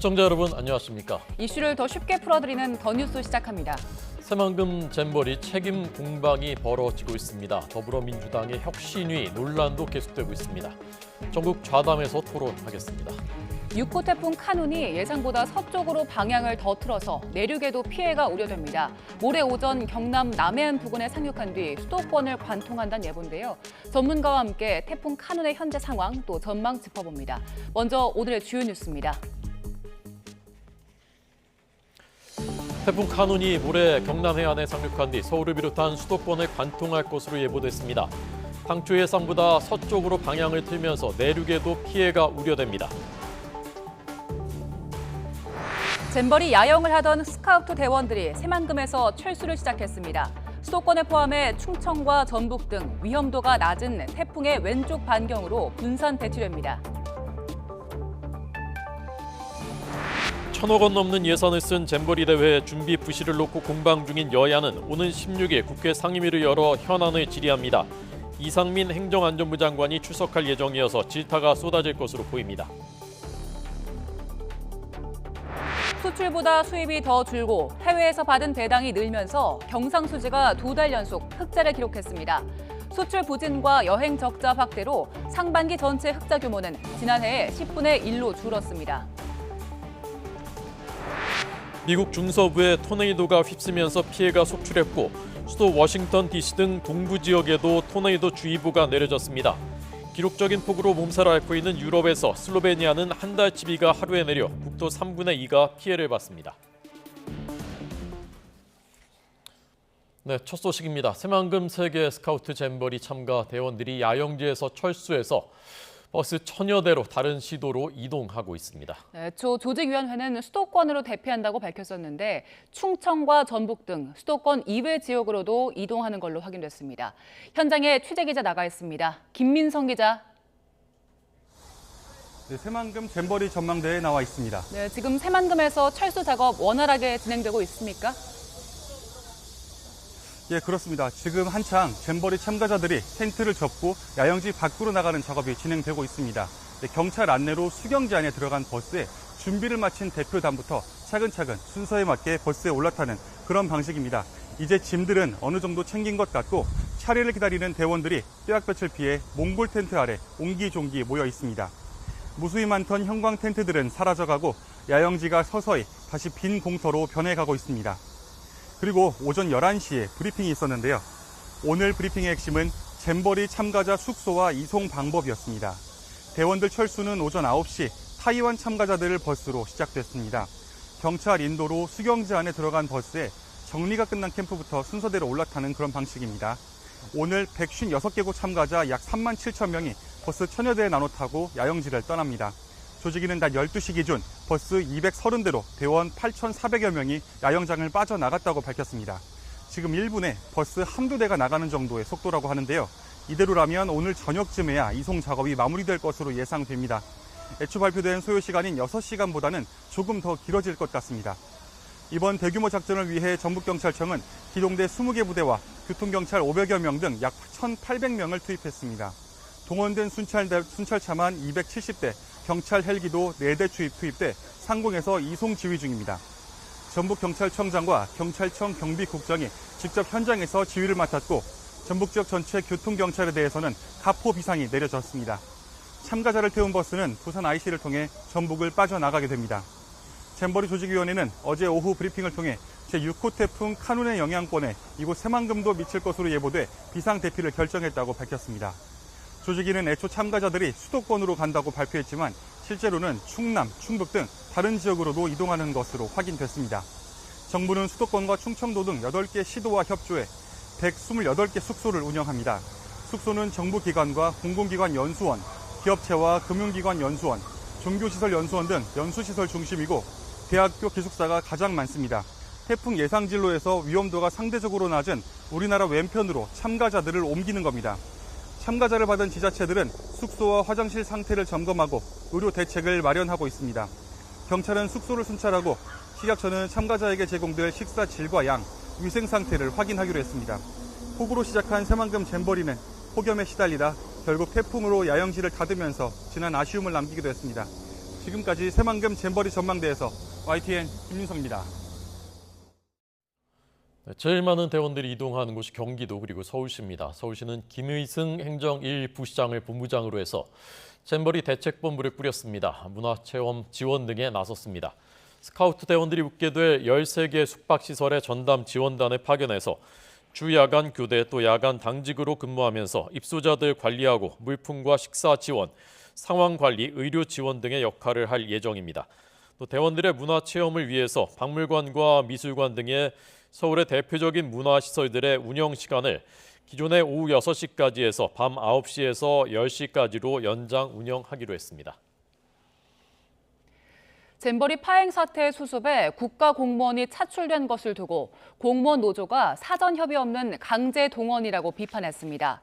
시청자 여러분 안녕하십니까? 이슈를 더 쉽게 풀어드리는 더 뉴스 시작합니다. 새만금 잼버리 책임 공방이 벌어지고 있습니다. 더불어민주당의 혁신위 논란도 계속되고 있습니다. 전국 좌담에서 토론하겠습니다. 6호 태풍 카눈이 예상보다 서쪽으로 방향을 더 틀어서 내륙에도 피해가 우려됩니다. 모레 오전 경남 남해안 부근에 상륙한 뒤 수도권을 관통한다는 예보인데요. 전문가와 함께 태풍 카눈의 현재 상황 또 전망 짚어봅니다. 먼저 오늘의 주요 뉴스입니다. 태풍 카눈이 모레 경남 해안에 상륙한 뒤 서울을 비롯한 수도권을 관통할 것으로 예보됐습니다. 당초 예상보다 서쪽으로 방향을 틀면서 내륙에도 피해가 우려됩니다. 잼버리 야영을 하던 스카우트 대원들이 새만금에서 철수를 시작했습니다. 수도권을 포함해 충청과 전북 등 위험도가 낮은 태풍의 왼쪽 반경으로 분산 배치됩니다. 1,000억 원 넘는 예산을 쓴 잼버리 대회 준비 부실을 놓고 공방 중인 여야는 오는 16일 국회 상임위를 열어 현안을 질의합니다. 이상민 행정안전부 장관이 출석할 예정이어서 질타가 쏟아질 것으로 보입니다. 수출보다 수입이 더 줄고 해외에서 받은 배당이 늘면서 경상수지가 2달 연속 흑자를 기록했습니다. 수출 부진과 여행 적자 확대로 상반기 전체 흑자 규모는 지난해의 10분의 1로 줄었습니다. 미국 중서부에 토네이도가 휩쓰면서 피해가 속출했고 수도 워싱턴 DC 등 동부 지역에도 토네이도 주의보가 내려졌습니다. 기록적인 폭우로 몸살을 앓고 있는 유럽에서 슬로베니아는 한 달치 비가 하루에 내려 국토 3분의 2가 피해를 봤습니다. 네, 첫 소식입니다. 새만금 세계 스카우트 잼버리 참가 대원들이 야영지에서 철수해서 버스 1000여 대로 다른 시도로 이동하고 있습니다. 네, 조직위원회는 수도권으로 대피한다고 밝혔었는데 충청과 전북 등 수도권 이외 지역으로도 이동하는 걸로 확인됐습니다. 현장에 취재기자 나가 있습니다. 김민성 기자. 네, 새만금 잼버리 전망대에 나와 있습니다. 네, 지금 새만금에서 철수 작업 원활하게 진행되고 있습니까? 예, 그렇습니다. 지금 한창 잼버리 참가자들이 텐트를 접고 야영지 밖으로 나가는 작업이 진행되고 있습니다. 네, 경찰 안내로 수경지 안에 들어간 버스에 준비를 마친 대표단부터 차근차근 순서에 맞게 버스에 올라타는 그런 방식입니다. 이제 짐들은 어느 정도 챙긴 것 같고 차례를 기다리는 대원들이 떼약볕을 피해 몽골 텐트 아래 옹기종기 모여 있습니다. 무수히 많던 형광 텐트들은 사라져가고 야영지가 서서히 다시 빈 공터로 변해가고 있습니다. 그리고 오전 11시에 브리핑이 있었는데요. 오늘 브리핑의 핵심은 잼버리 참가자 숙소와 이송 방법이었습니다. 대원들 철수는 오전 9시 타이완 참가자들 버스로 시작됐습니다. 경찰 인도로 수경지 안에 들어간 버스에 정리가 끝난 캠프부터 순서대로 올라타는 그런 방식입니다. 오늘 156개국 참가자 약 3만 7천 명이 버스 1000여 대에 나눠 타고 야영지를 떠납니다. 조직위는 낮 12시 기준 버스 230대로 대원 8,400여 명이 야영장을 빠져나갔다고 밝혔습니다. 지금 1분에 버스 한두 대가 나가는 정도의 속도라고 하는데요. 이대로라면 오늘 저녁쯤에야 이송 작업이 마무리될 것으로 예상됩니다. 애초 발표된 소요 시간인 6시간보다는 조금 더 길어질 것 같습니다. 이번 대규모 작전을 위해 전북경찰청은 기동대 20개 부대와 교통경찰 500여 명 등 약 1,800명을 투입했습니다. 동원된 순찰차만 270대, 경찰 헬기도 4대 투입돼 상공에서 이송 지휘 중입니다. 전북경찰청장과 경찰청 경비국장이 직접 현장에서 지휘를 맡았고 전북 지역 전체 교통경찰에 대해서는 가포 비상이 내려졌습니다. 참가자를 태운 버스는 부산 IC를 통해 전북을 빠져나가게 됩니다. 잼버리 조직위원회는 어제 오후 브리핑을 통해 제6호 태풍 카눈의 영향권에 이곳 새만금도 미칠 것으로 예보돼 비상대피를 결정했다고 밝혔습니다. 조직위는 애초 참가자들이 수도권으로 간다고 발표했지만 실제로는 충남, 충북 등 다른 지역으로도 이동하는 것으로 확인됐습니다. 정부는 수도권과 충청도 등 8개 시도와 협조해 128개 숙소를 운영합니다. 숙소는 정부기관과 공공기관 연수원, 기업체와 금융기관 연수원, 종교시설 연수원 등 연수시설 중심이고 대학교 기숙사가 가장 많습니다. 태풍 예상 진로에서 위험도가 상대적으로 낮은 우리나라 왼편으로 참가자들을 옮기는 겁니다. 참가자를 받은 지자체들은 숙소와 화장실 상태를 점검하고 의료 대책을 마련하고 있습니다. 경찰은 숙소를 순찰하고 식약처는 참가자에게 제공될 식사 질과 양, 위생 상태를 확인하기로 했습니다. 폭우로 시작한 새만금 잼버리는 폭염에 시달리다 결국 태풍으로 야영지를 닫으면서 지난 아쉬움을 남기기도 했습니다. 지금까지 새만금 잼버리 전망대에서 YTN 김윤성입니다. 제일 많은 대원들이 이동하는 곳이 경기도 그리고 서울시입니다. 서울시는 김의승 행정 1부시장을 본부장으로 해서 잼버리 대책본부를 꾸렸습니다. 문화체험 지원 등에 나섰습니다. 스카우트 대원들이 묵게 될 13개 숙박시설의 전담 지원단을 파견해서 주 야간 교대 또 야간 당직으로 근무하면서 입소자들 관리하고 물품과 식사 지원, 상황 관리, 의료 지원 등의 역할을 할 예정입니다. 또 대원들의 문화체험을 위해서 박물관과 미술관 등의 서울의 대표적인 문화시설들의 운영 시간을 기존의 오후 6시까지 해서 밤 9시에서 10시까지로 연장 운영하기로 했습니다. 잼버리 파행 사태 수습에 국가 공무원이 차출된 것을 두고 공무원 노조가 사전 협의 없는 강제 동원이라고 비판했습니다.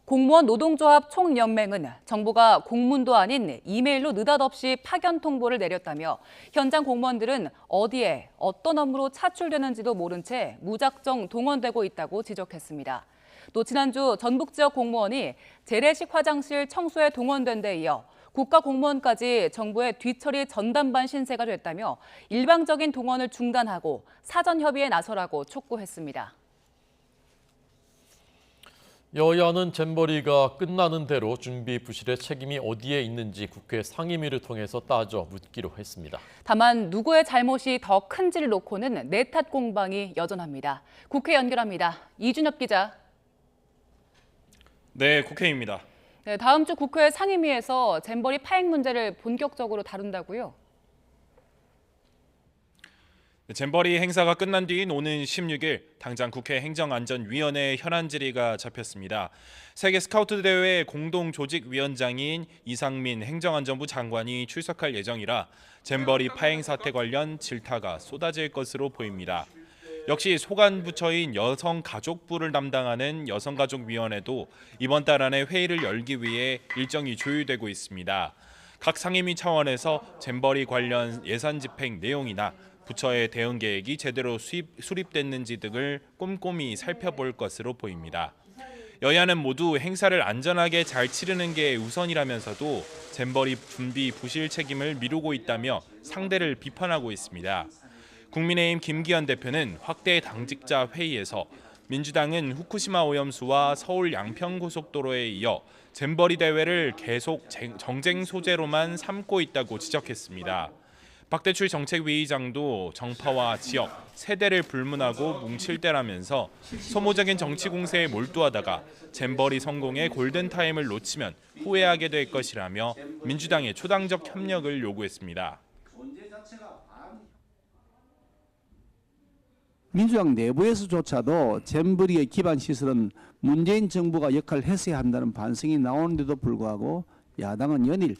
공무원 노동조합 총연맹은 정부가 공문도 아닌 이메일로 느닷없이 파견 통보를 내렸다며 현장 공무원들은 어디에 어떤 업무로 차출되는지도 모른 채 무작정 동원되고 있다고 지적했습니다. 또 지난주 전북 지역 공무원이 재래식 화장실 청소에 동원된 데 이어 국가 공무원까지 정부의 뒤처리 전담반 신세가 됐다며 일방적인 동원을 중단하고 사전 협의에 나서라고 촉구했습니다. 여야는 잼버리가 끝나는 대로 준비 부실의 책임이 어디에 있는지 국회 상임위를 통해서 따져 묻기로 했습니다. 다만 누구의 잘못이 더 큰지를 놓고는 내탓 공방이 여전합니다. 국회 연결합니다. 이준엽 기자. 네, 국회입니다. 네, 다음 주 국회 상임위에서 잼버리 파행 문제를 본격적으로 다룬다고요? 잼버리 행사가 끝난 뒤인 오는 16일 당장 국회 행정안전위원회 현안 질의가 잡혔습니다. 세계 스카우트 대회 공동조직위원장인 이상민 행정안전부 장관이 출석할 예정이라 잼버리 파행 사태 관련 질타가 쏟아질 것으로 보입니다. 역시 소관 부처인 여성가족부를 담당하는 여성가족위원회도 이번 달 안에 회의를 열기 위해 일정이 조율되고 있습니다. 각 상임위 차원에서 잼버리 관련 예산 집행 내용이나 부처의 대응 계획이 제대로 수립됐는지 등을 꼼꼼히 살펴볼 것으로 보입니다. 여야는 모두 행사를 안전하게 잘 치르는 게 우선이라면서도 잼버리 준비 부실 책임을 미루고 있다며 상대를 비판하고 있습니다. 국민의힘 김기현 대표는 확대 당직자 회의에서 민주당은 후쿠시마 오염수와 서울 양평고속도로에 이어 잼버리 대회를 계속 정쟁 소재로만 삼고 있다고 지적했습니다. 박대출 정책위의장도 정파와 지역, 세대를 불문하고 뭉칠 때라면서 소모적인 정치 공세에 몰두하다가 잼버리 성공의 골든타임을 놓치면 후회하게 될 것이라며 민주당의 초당적 협력을 요구했습니다. 민주당 내부에서조차도 잼버리의 기반 시설은 문재인 정부가 역할을 했어야 한다는 반성이 나오는데도 불구하고 야당은 연일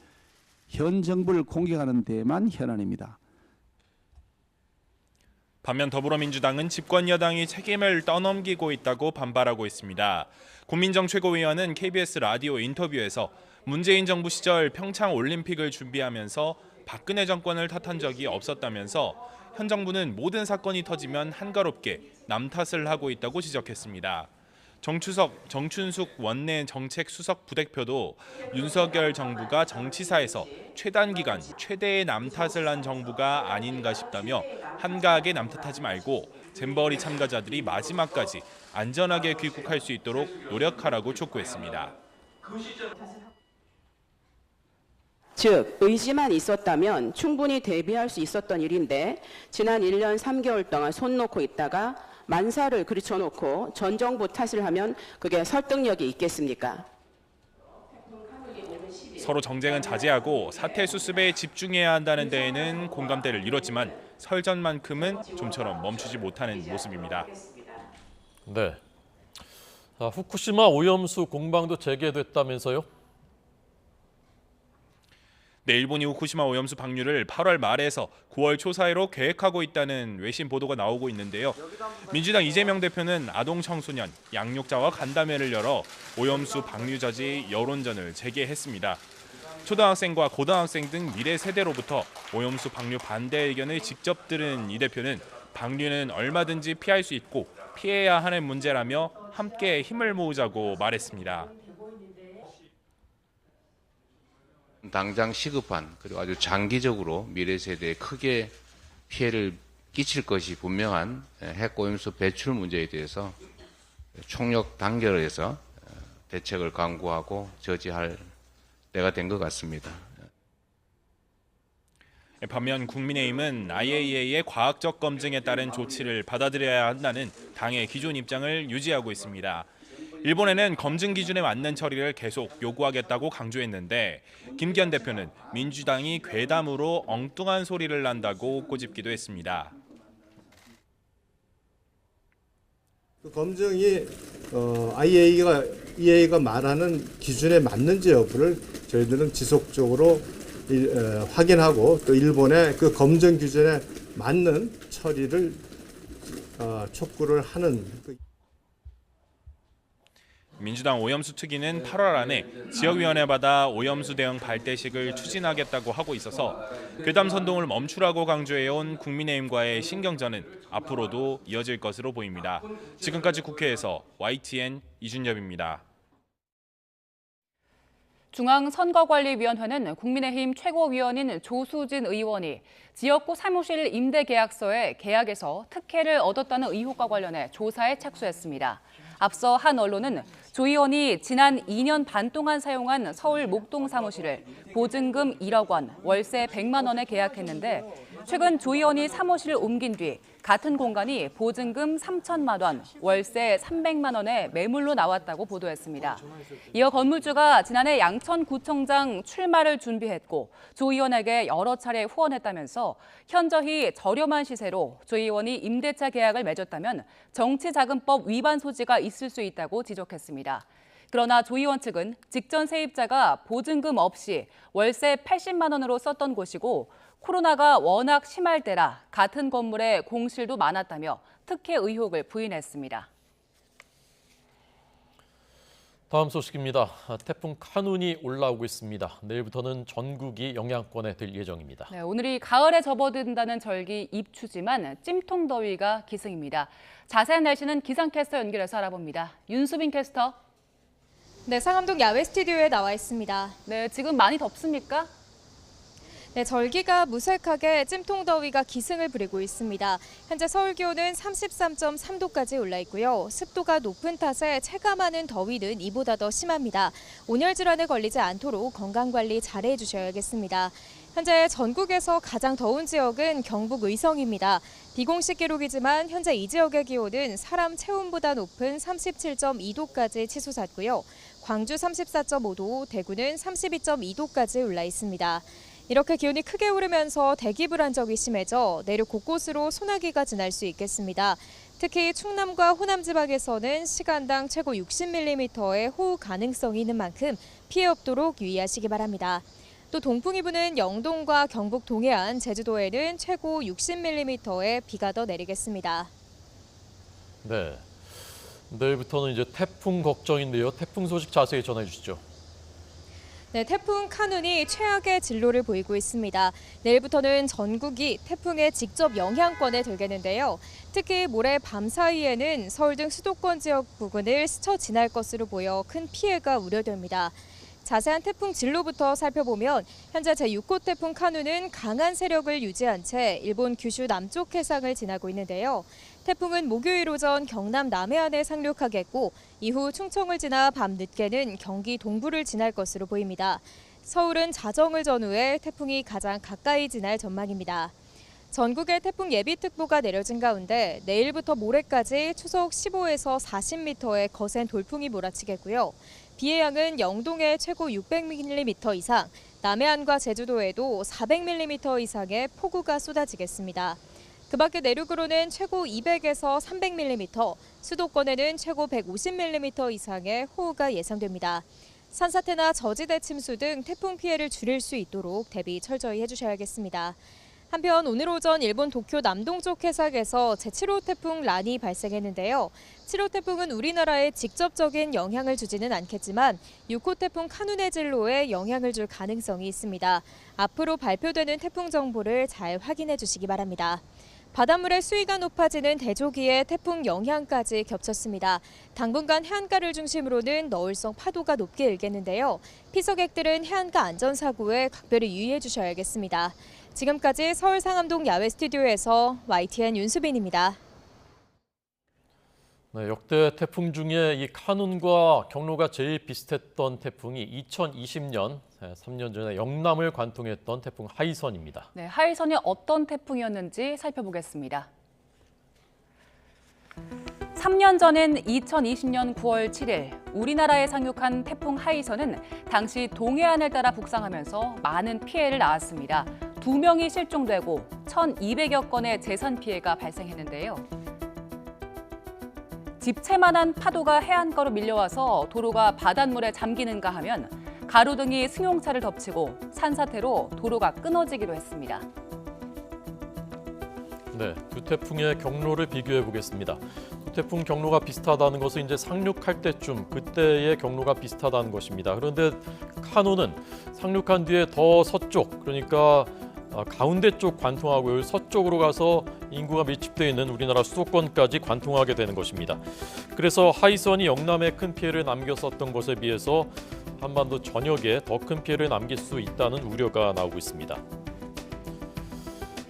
현 정부를 공격하는 데만 현안입니다. 반면 더불어민주당은 집권 여당이 책임을 떠넘기고 있다고 반발하고 있습니다. 고민정 최고위원은 KBS 라디오 인터뷰에서 문재인 정부 시절 평창 올림픽을 준비하면서 박근혜 정권을 탓한 적이 없었다면서 현 정부는 모든 사건이 터지면 한가롭게 남 탓을 하고 있다고 지적했습니다. 정춘숙 원내 정책수석 부대표도 윤석열 정부가 정치사에서 최단기간 최대의 남 탓을 한 정부가 아닌가 싶다며 한가하게 남 탓하지 말고 잼버리 참가자들이 마지막까지 안전하게 귀국할 수 있도록 노력하라고 촉구했습니다. 즉 의지만 있었다면 충분히 대비할 수 있었던 일인데 지난 1년 3개월 동안 손 놓고 있다가 만사를 그르쳐놓고 전 정부 탓을 하면 그게 설득력이 있겠습니까? 서로 정쟁은 자제하고 사태 수습에 집중해야 한다는 데에는 공감대를 이뤘지만 설전만큼은 좀처럼 멈추지 못하는 모습입니다. 네. 자, 후쿠시마 오염수 공방도 재개됐다면서요? 네, 일본이 후쿠시마 오염수 방류를 8월 말에서 9월 초 사이로 계획하고 있다는 외신 보도가 나오고 있는데요. 민주당 이재명 대표는 아동 청소년, 양육자와 간담회를 열어 오염수 방류 저지 여론전을 재개했습니다. 초등학생과 고등학생 등 미래 세대로부터 오염수 방류 반대 의견을 직접 들은 이 대표는 방류는 얼마든지 피할 수 있고 피해야 하는 문제라며 함께 힘을 모으자고 말했습니다. 당장 시급한 그리고 아주 장기적으로 미래 세대에 크게 피해를 끼칠 것이 분명한 핵오염수 배출 문제에 대해서 총력 단결해서 대책을 강구하고 저지할 때가 된 것 같습니다. 반면 국민의힘은 IAEA의 과학적 검증에 따른 조치를 받아들여야 한다는 당의 기존 입장을 유지하고 있습니다. 일본에는 검증 기준에 맞는 처리를 계속 요구하겠다고 강조했는데 김기현 대표는 민주당이 괴담으로 엉뚱한 소리를 난다고 꼬집기도 했습니다. 그 검증이 IAEA가 말하는 기준에 맞는지 여부를 저희들은 지속적으로 확인하고 또 일본의 그 검증 기준에 맞는 처리를 촉구를 하는. 민주당 오염수 특위는 8월 안에 지역위원회마다 오염수 대응 발대식을 추진하겠다고 하고 있어서 괴담 선동을 멈추라고 강조해온 국민의힘과의 신경전은 앞으로도 이어질 것으로 보입니다. 지금까지 국회에서 YTN 이준엽입니다. 중앙선거관리위원회는 국민의힘 최고위원인 조수진 의원이 지역구 사무실 임대 계약서의 계약에서 특혜를 얻었다는 의혹과 관련해 조사에 착수했습니다. 앞서 한 언론은 조 의원이 지난 2년 반 동안 사용한 서울 목동 사무실을 보증금 1억 원, 월세 100만 원에 계약했는데 최근 조 의원이 사무실을 옮긴 뒤 같은 공간이 보증금 3천만 원, 월세 300만 원에 매물로 나왔다고 보도했습니다. 이어 건물주가 지난해 양천구청장 출마를 준비했고 조 의원에게 여러 차례 후원했다면서 현저히 저렴한 시세로 조 의원이 임대차 계약을 맺었다면 정치자금법 위반 소지가 있을 수 있다고 지적했습니다. 그러나 조 의원 측은 직전 세입자가 보증금 없이 월세 80만 원으로 썼던 곳이고 코로나가 워낙 심할 때라 같은 건물에 공실도 많았다며 특혜 의혹을 부인했습니다. 다음 소식입니다. 태풍 카눈이 올라오고 있습니다. 내일부터는 전국이 영향권에 들 예정입니다. 네, 오늘이 가을에 접어든다는 절기 입추지만 찜통 더위가 기승입니다. 자세한 날씨는 기상캐스터 연결해서 알아봅니다. 윤수빈 캐스터. 네, 상암동 야외 스튜디오에 나와 있습니다. 네, 지금 많이 덥습니까? 네, 절기가 무색하게 찜통 더위가 기승을 부리고 있습니다. 현재 서울 기온은 33.3도까지 올라 있고요. 습도가 높은 탓에 체감하는 더위는 이보다 더 심합니다. 온열 질환에 걸리지 않도록 건강관리 잘 해주셔야겠습니다. 현재 전국에서 가장 더운 지역은 경북 의성입니다. 비공식 기록이지만 현재 이 지역의 기온은 사람 체온보다 높은 37.2도까지 치솟았고요. 광주 34.5도, 대구는 32.2도까지 올라 있습니다. 이렇게 기온이 크게 오르면서 대기 불안정이 심해져 내륙 곳곳으로 소나기가 지날 수 있겠습니다. 특히 충남과 호남 지방에서는 시간당 최고 60mm의 호우 가능성이 있는 만큼 피해 없도록 유의하시기 바랍니다. 또 동풍이 부는 영동과 경북 동해안, 제주도에는 최고 60mm의 비가 더 내리겠습니다. 네, 내일부터는 이제 태풍 걱정인데요. 태풍 소식 자세히 전해 주시죠. 네, 태풍 카눈이 최악의 진로를 보이고 있습니다. 내일부터는 전국이 태풍의 직접 영향권에 들겠는데요. 특히 모레 밤 사이에는 서울 등 수도권 지역 부근을 스쳐 지날 것으로 보여 큰 피해가 우려됩니다. 자세한 태풍 진로부터 살펴보면 현재 제6호 태풍 카눈은 강한 세력을 유지한 채 일본 규슈 남쪽 해상을 지나고 있는데요. 태풍은 목요일 오전 경남 남해안에 상륙하겠고 이후 충청을 지나 밤 늦게는 경기 동부를 지날 것으로 보입니다. 서울은 자정을 전후해 태풍이 가장 가까이 지날 전망입니다. 전국에 태풍 예비특보가 내려진 가운데 내일부터 모레까지 초속 15에서 40m의 거센 돌풍이 몰아치겠고요. 비의 양은 영동에 최고 600mm 이상, 남해안과 제주도에도 400mm 이상의 폭우가 쏟아지겠습니다. 그 밖에 내륙으로는 최고 200에서 300mm, 수도권에는 최고 150mm 이상의 호우가 예상됩니다. 산사태나 저지대 침수 등 태풍 피해를 줄일 수 있도록 대비 철저히 해주셔야겠습니다. 한편 오늘 오전 일본 도쿄 남동쪽 해상에서 제7호 태풍 란이 발생했는데요. 7호 태풍은 우리나라에 직접적인 영향을 주지는 않겠지만 6호 태풍 카눈의 진로에 영향을 줄 가능성이 있습니다. 앞으로 발표되는 태풍 정보를 잘 확인해 주시기 바랍니다. 바닷물의 수위가 높아지는 대조기에 태풍 영향까지 겹쳤습니다. 당분간 해안가를 중심으로는 너울성 파도가 높게 일겠는데요. 피서객들은 해안가 안전사고에 각별히 유의해 주셔야겠습니다. 지금까지 서울 상암동 야외 스튜디오에서 YTN 윤수빈입니다. 네, 역대 태풍 중에 이 카눈과 경로가 제일 비슷했던 태풍이 2020년 3년 전에 영남을 관통했던 태풍 하이선입니다. 네, 하이선이 어떤 태풍이었는지 살펴보겠습니다. 3년 전인 2020년 9월 7일 우리나라에 상륙한 태풍 하이선은 당시 동해안을 따라 북상하면서 많은 피해를 낳았습니다. 2명이 실종되고 1,200여 건의 재산 피해가 발생했는데요. 집채만한 파도가 해안가로 밀려와서 도로가 바닷물에 잠기는가 하면 가로등이 승용차를 덮치고 산사태로 도로가 끊어지기도 했습니다. 네, 두 태풍의 경로를 비교해 보겠습니다. 두 태풍 경로가 비슷하다는 것은 이제 상륙할 때쯤 그때의 경로가 비슷하다는 것입니다. 그런데 카눈은 상륙한 뒤에 더 서쪽, 그러니까 가운데 쪽 관통하고 서쪽으로 가서 인구가 밀집되어 있는 우리나라 수도권까지 관통하게 되는 것입니다. 그래서 하이선이 영남에 큰 피해를 남겼었던 것에 비해서 한반도 전역에 더 큰 피해를 남길 수 있다는 우려가 나오고 있습니다.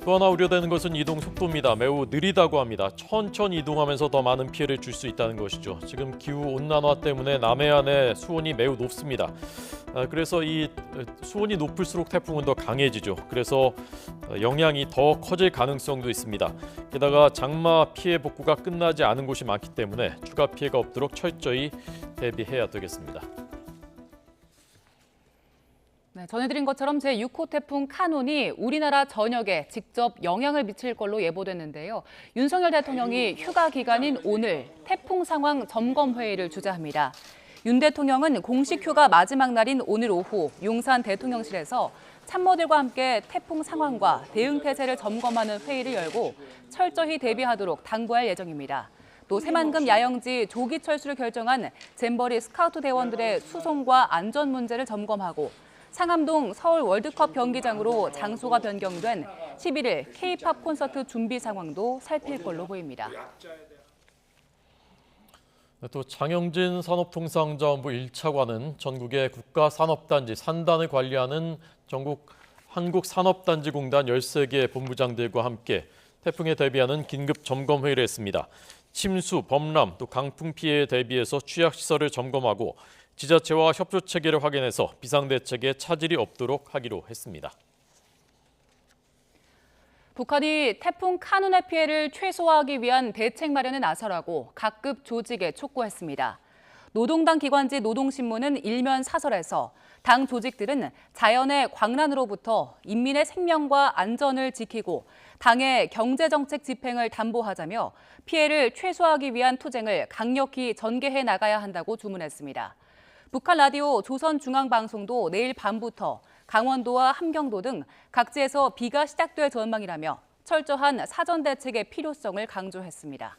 또 하나 우려되는 것은 이동 속도입니다. 매우 느리다고 합니다. 천천히 이동하면서 더 많은 피해를 줄 수 있다는 것이죠. 지금 기후온난화 때문에 남해안의 수온이 매우 높습니다. 그래서 이 수온이 높을수록 태풍은 더 강해지죠. 그래서 영향이 더 커질 가능성도 있습니다. 게다가 장마 피해 복구가 끝나지 않은 곳이 많기 때문에 추가 피해가 없도록 철저히 대비해야 되겠습니다. 네, 전해드린 것처럼 제6호 태풍 카눈이 우리나라 전역에 직접 영향을 미칠 걸로 예보됐는데요. 윤석열 대통령이 휴가 기간인 오늘 태풍 상황 점검 회의를 주재합니다. 윤 대통령은 공식 휴가 마지막 날인 오늘 오후 용산 대통령실에서 참모들과 함께 태풍 상황과 대응 태세를 점검하는 회의를 열고 철저히 대비하도록 당부할 예정입니다. 또 새만금 야영지 조기 철수를 결정한 잼버리 스카우트 대원들의 수송과 안전 문제를 점검하고 상암동 서울 월드컵 경기장으로 장소가 변경된 11일 K-팝 콘서트 준비 상황도 살필 걸로 보입니다. 또 장영진 산업통상자원부 1차관은 전국의 국가산업단지 산단을 관리하는 전국 한국산업단지공단 13개 본부장들과 함께 태풍에 대비하는 긴급 점검 회의를 했습니다. 침수, 범람, 또 강풍 피해에 대비해서 취약시설을 점검하고 지자체와 협조 체계를 확인해서 비상대책에 차질이 없도록 하기로 했습니다. 북한이 태풍 카눈의 피해를 최소화하기 위한 대책 마련에 나서라고 각급 조직에 촉구했습니다. 노동당 기관지 노동신문은 일면 사설에서 당 조직들은 자연의 광란으로부터 인민의 생명과 안전을 지키고 당의 경제정책 집행을 담보하자며 피해를 최소화하기 위한 투쟁을 강력히 전개해 나가야 한다고 주문했습니다. 북한 라디오 조선중앙방송도 내일 밤부터 강원도와 함경도 등 각지에서 비가 시작될 전망이라며 철저한 사전 대책의 필요성을 강조했습니다.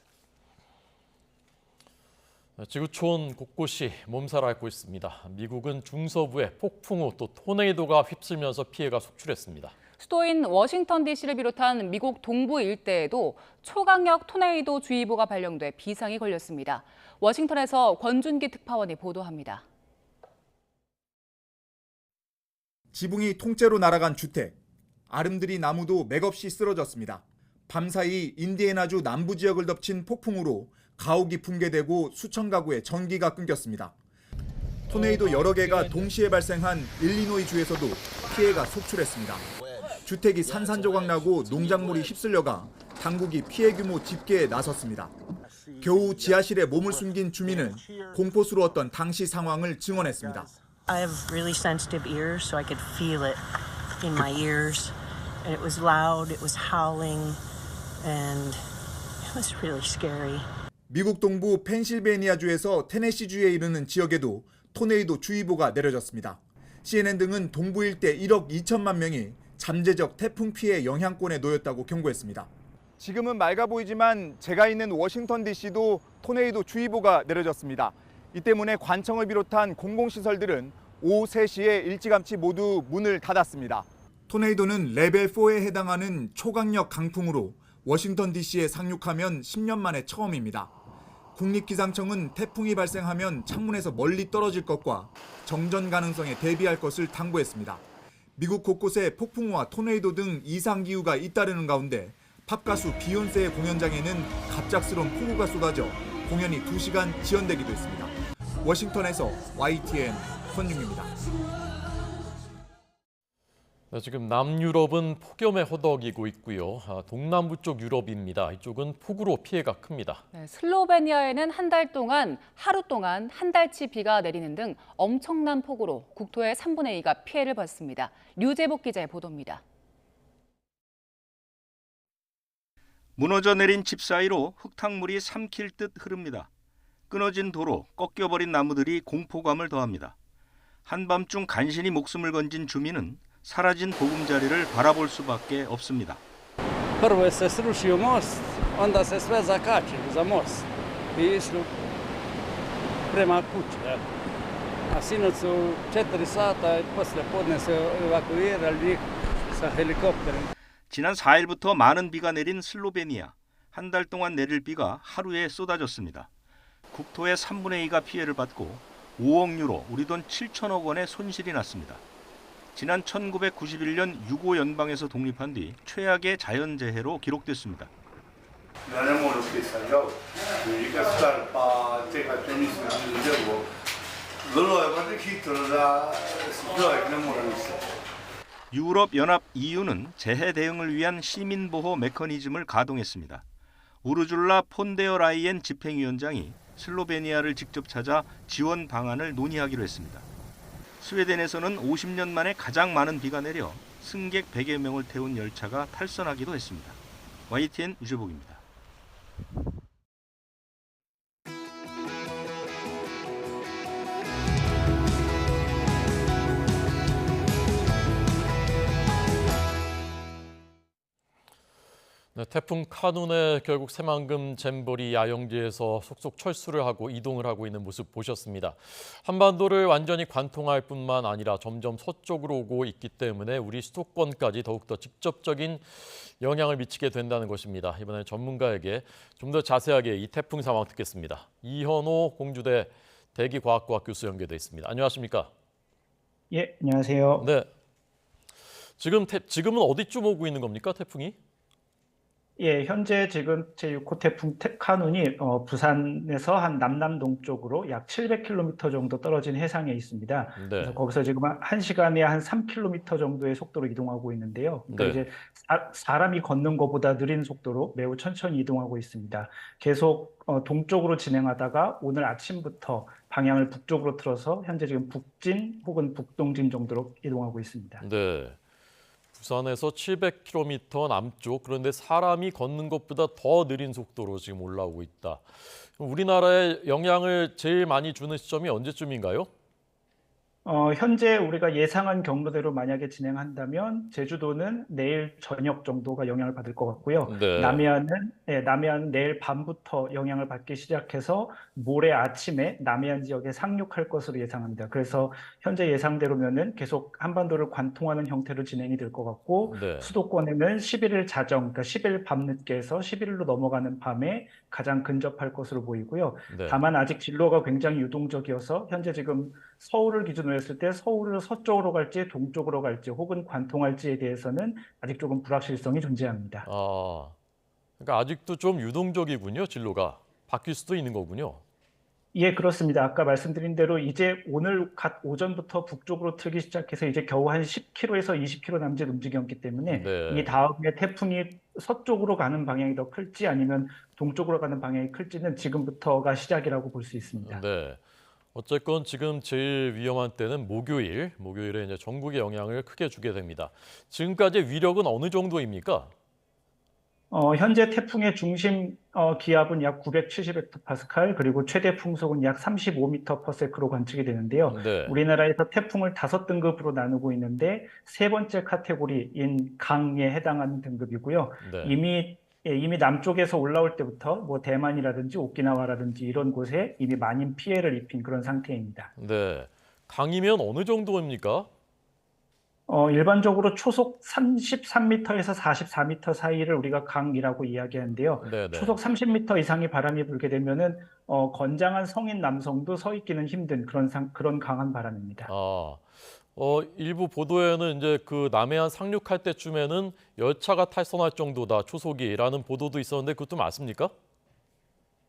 지구촌 곳곳이 몸살을 앓고 있습니다. 미국은 중서부에 폭풍우 또 토네이도가 휩쓸면서 피해가 속출했습니다. 수도인 워싱턴 DC를 비롯한 미국 동부 일대에도 초강력 토네이도 주의보가 발령돼 비상이 걸렸습니다. 워싱턴에서 권준기 특파원이 보도합니다. 지붕이 통째로 날아간 주택, 아름드리 나무도 맥없이 쓰러졌습니다. 밤사이 인디애나주 남부 지역을 덮친 폭풍우로 가옥이 붕괴되고 수천 가구의 전기가 끊겼습니다. 토네이도 여러 개가 동시에 발생한 일리노이 주에서도 피해가 속출했습니다. 주택이 산산조각 나고 농작물이 휩쓸려가 당국이 피해 규모 집계에 나섰습니다. 겨우 지하실에 몸을 숨긴 주민은 공포스러웠던 당시 상황을 증언했습니다. I have really sensitive ears, so I could feel it in my ears. And it was loud, it was howling, and it was really scary. 미국 동부 펜실베니아주에서 테네시주에 이르는 지역에도 토네이도 주의보가 내려졌습니다. CNN 등은 동부 일대 1억 2천만 명이 잠재적 태풍 피해 영향권에 놓였다고 경고했습니다. 지금은 맑아 보이지만 제가 있는 워싱턴 DC도 토네이도 주의보가 내려졌습니다. 이 때문에 관청을 비롯한 공공시설들은 오후 3시에 일찌감치 모두 문을 닫았습니다. 토네이도는 레벨 4에 해당하는 초강력 강풍으로 워싱턴 DC에 상륙하면 10년 만에 처음입니다. 국립기상청은 태풍이 발생하면 창문에서 멀리 떨어질 것과 정전 가능성에 대비할 것을 당부했습니다. 미국 곳곳에 폭풍우와 토네이도 등 이상기후가 잇따르는 가운데 팝가수 비욘세의 공연장에는 갑작스러운 폭우가 쏟아져 공연이 2시간 지연되기도 했습니다. 워싱턴에서 YTN 손윤입니다. 네, 지금 남유럽은 폭염에 허덕이고 있고요. 동남부 쪽 유럽입니다. 이쪽은 폭우로 피해가 큽니다. 네, 슬로베니아에는 한 달 동안 하루 동안 한 달치 비가 내리는 등 엄청난 폭우로 국토의 3분의 2가 피해를 봤습니다. 류재복 기자의 보도입니다. 무너져 내린 집 사이로 흙탕물이 삼킬 듯 흐릅니다. 끊어진 도로, 꺾여버린 나무들이 공포감을 더합니다. 한밤중 간신히 목숨을 건진 주민은 사라진 보금자리를 바라볼 수밖에 없습니다. 지난 4일부터 많은 비가 내린 슬로베니아. 한 달 동안 내릴 비가 하루에 쏟아졌습니다. 국토의 3분의 2가 피해를 받고 5억 유로, 우리 돈 7천억 원의 손실이 났습니다. 지난 1991년 유고 연방에서 독립한 뒤 최악의 자연재해로 기록됐습니다. 유럽연합 EU는 재해 대응을 위한 시민보호 메커니즘을 가동했습니다. 우르줄라 폰데어 라이엔 집행위원장이 슬로베니아를 직접 찾아 지원 방안을 논의하기로 했습니다. 스웨덴에서는 50년 만에 가장 많은 비가 내려 승객 100여 명을 태운 열차가 탈선하기도 했습니다. YTN 유재복입니다. 네, 태풍 카눈에 결국 새만금 잼버리 야영지에서 속속 철수를 하고 이동을 하고 있는 모습 보셨습니다. 한반도를 완전히 관통할 뿐만 아니라 점점 서쪽으로 오고 있기 때문에 우리 수도권까지 더욱더 직접적인 영향을 미치게 된다는 것입니다. 이번에 전문가에게 좀 더 자세하게 이 태풍 상황 듣겠습니다. 이현호 공주대 대기과학과학 교수 연결돼 있습니다. 안녕하십니까? 예, 안녕하세요. 네. 지금은 어디쯤 오고 있는 겁니까, 태풍이? 예, 현재 지금 제6호 태풍 카눈이 부산에서 한 남남동쪽으로 약 700km 정도 떨어진 해상에 있습니다. 네. 그래서 거기서 지금 1시간에 한 3km 정도의 속도로 이동하고 있는데요. 그러니까 네. 이제 사람이 걷는 것보다 느린 속도로 매우 천천히 이동하고 있습니다. 계속 동쪽으로 진행하다가 오늘 아침부터 방향을 북쪽으로 틀어서 현재 지금 북진 혹은 북동진 정도로 이동하고 있습니다. 네. 부산에서 700km 남쪽, 그런데 사람이 걷는 것보다 더 느린 속도로 지금 올라오고 있다. 우리나라에 영향을 제일 많이 주는 시점이 언제쯤인가요? 현재 우리가 예상한 경로대로 만약에 진행한다면 제주도는 내일 저녁 정도가 영향을 받을 것 같고요. 네. 남해안은 내일 밤부터 영향을 받기 시작해서 모레 아침에 남해안 지역에 상륙할 것으로 예상합니다. 그래서 현재 예상대로면은 계속 한반도를 관통하는 형태로 진행이 될 것 같고 네. 수도권에는 11일 자정, 그러니까 10일 밤늦게에서 11일로 넘어가는 밤에 가장 근접할 것으로 보이고요. 네. 다만 아직 진로가 굉장히 유동적이어서 현재 지금 서울을 기준으로 했을 때 서울을 서쪽으로 갈지 동쪽으로 갈지 혹은 관통할지에 대해서는 아직 조금 불확실성이 존재합니다. 그러니까 아직도 좀 유동적이군요, 진로가. 바뀔 수도 있는 거군요. 예, 그렇습니다. 아까 말씀드린 대로 이제 오늘 갓 오전부터 북쪽으로 틀기 시작해서 이제 겨우 한 10km에서 20km 남짓 움직였기 때문에 네. 이 다음에 태풍이 서쪽으로 가는 방향이 더 클지 아니면 동쪽으로 가는 방향이 클지는 지금부터가 시작이라고 볼 수 있습니다. 네. 어쨌건 지금 제일 위험한 때는 목요일에 이제 전국에 영향을 크게 주게 됩니다. 지금까지 위력은 어느 정도입니까? 현재 태풍의 중심 기압은 약 970헥토파스칼 그리고 최대 풍속은 약 35m/s로 관측이 되는데요. 네. 우리나라에서 태풍을 5등급으로 나누고 있는데 세 번째 카테고리인 강에 해당하는 등급이고요. 네. 이미 남쪽에서 올라올 때부터 뭐 대만이라든지 오키나와라든지 이런 곳에 이미 많은 피해를 입힌 그런 상태입니다. 네. 강이면 어느 정도입니까? 일반적으로 초속 33m에서 44m 사이를 우리가 강이라고 이야기하는데요. 네네. 초속 30m 이상의 바람이 불게 되면은 건장한 성인 남성도 서 있기는 힘든 그런 강한 바람입니다. 일부 보도에는 이제 그 남해안 상륙할 때쯤에는 열차가 탈선할 정도다 초속이라는 보도도 있었는데 그것도 맞습니까?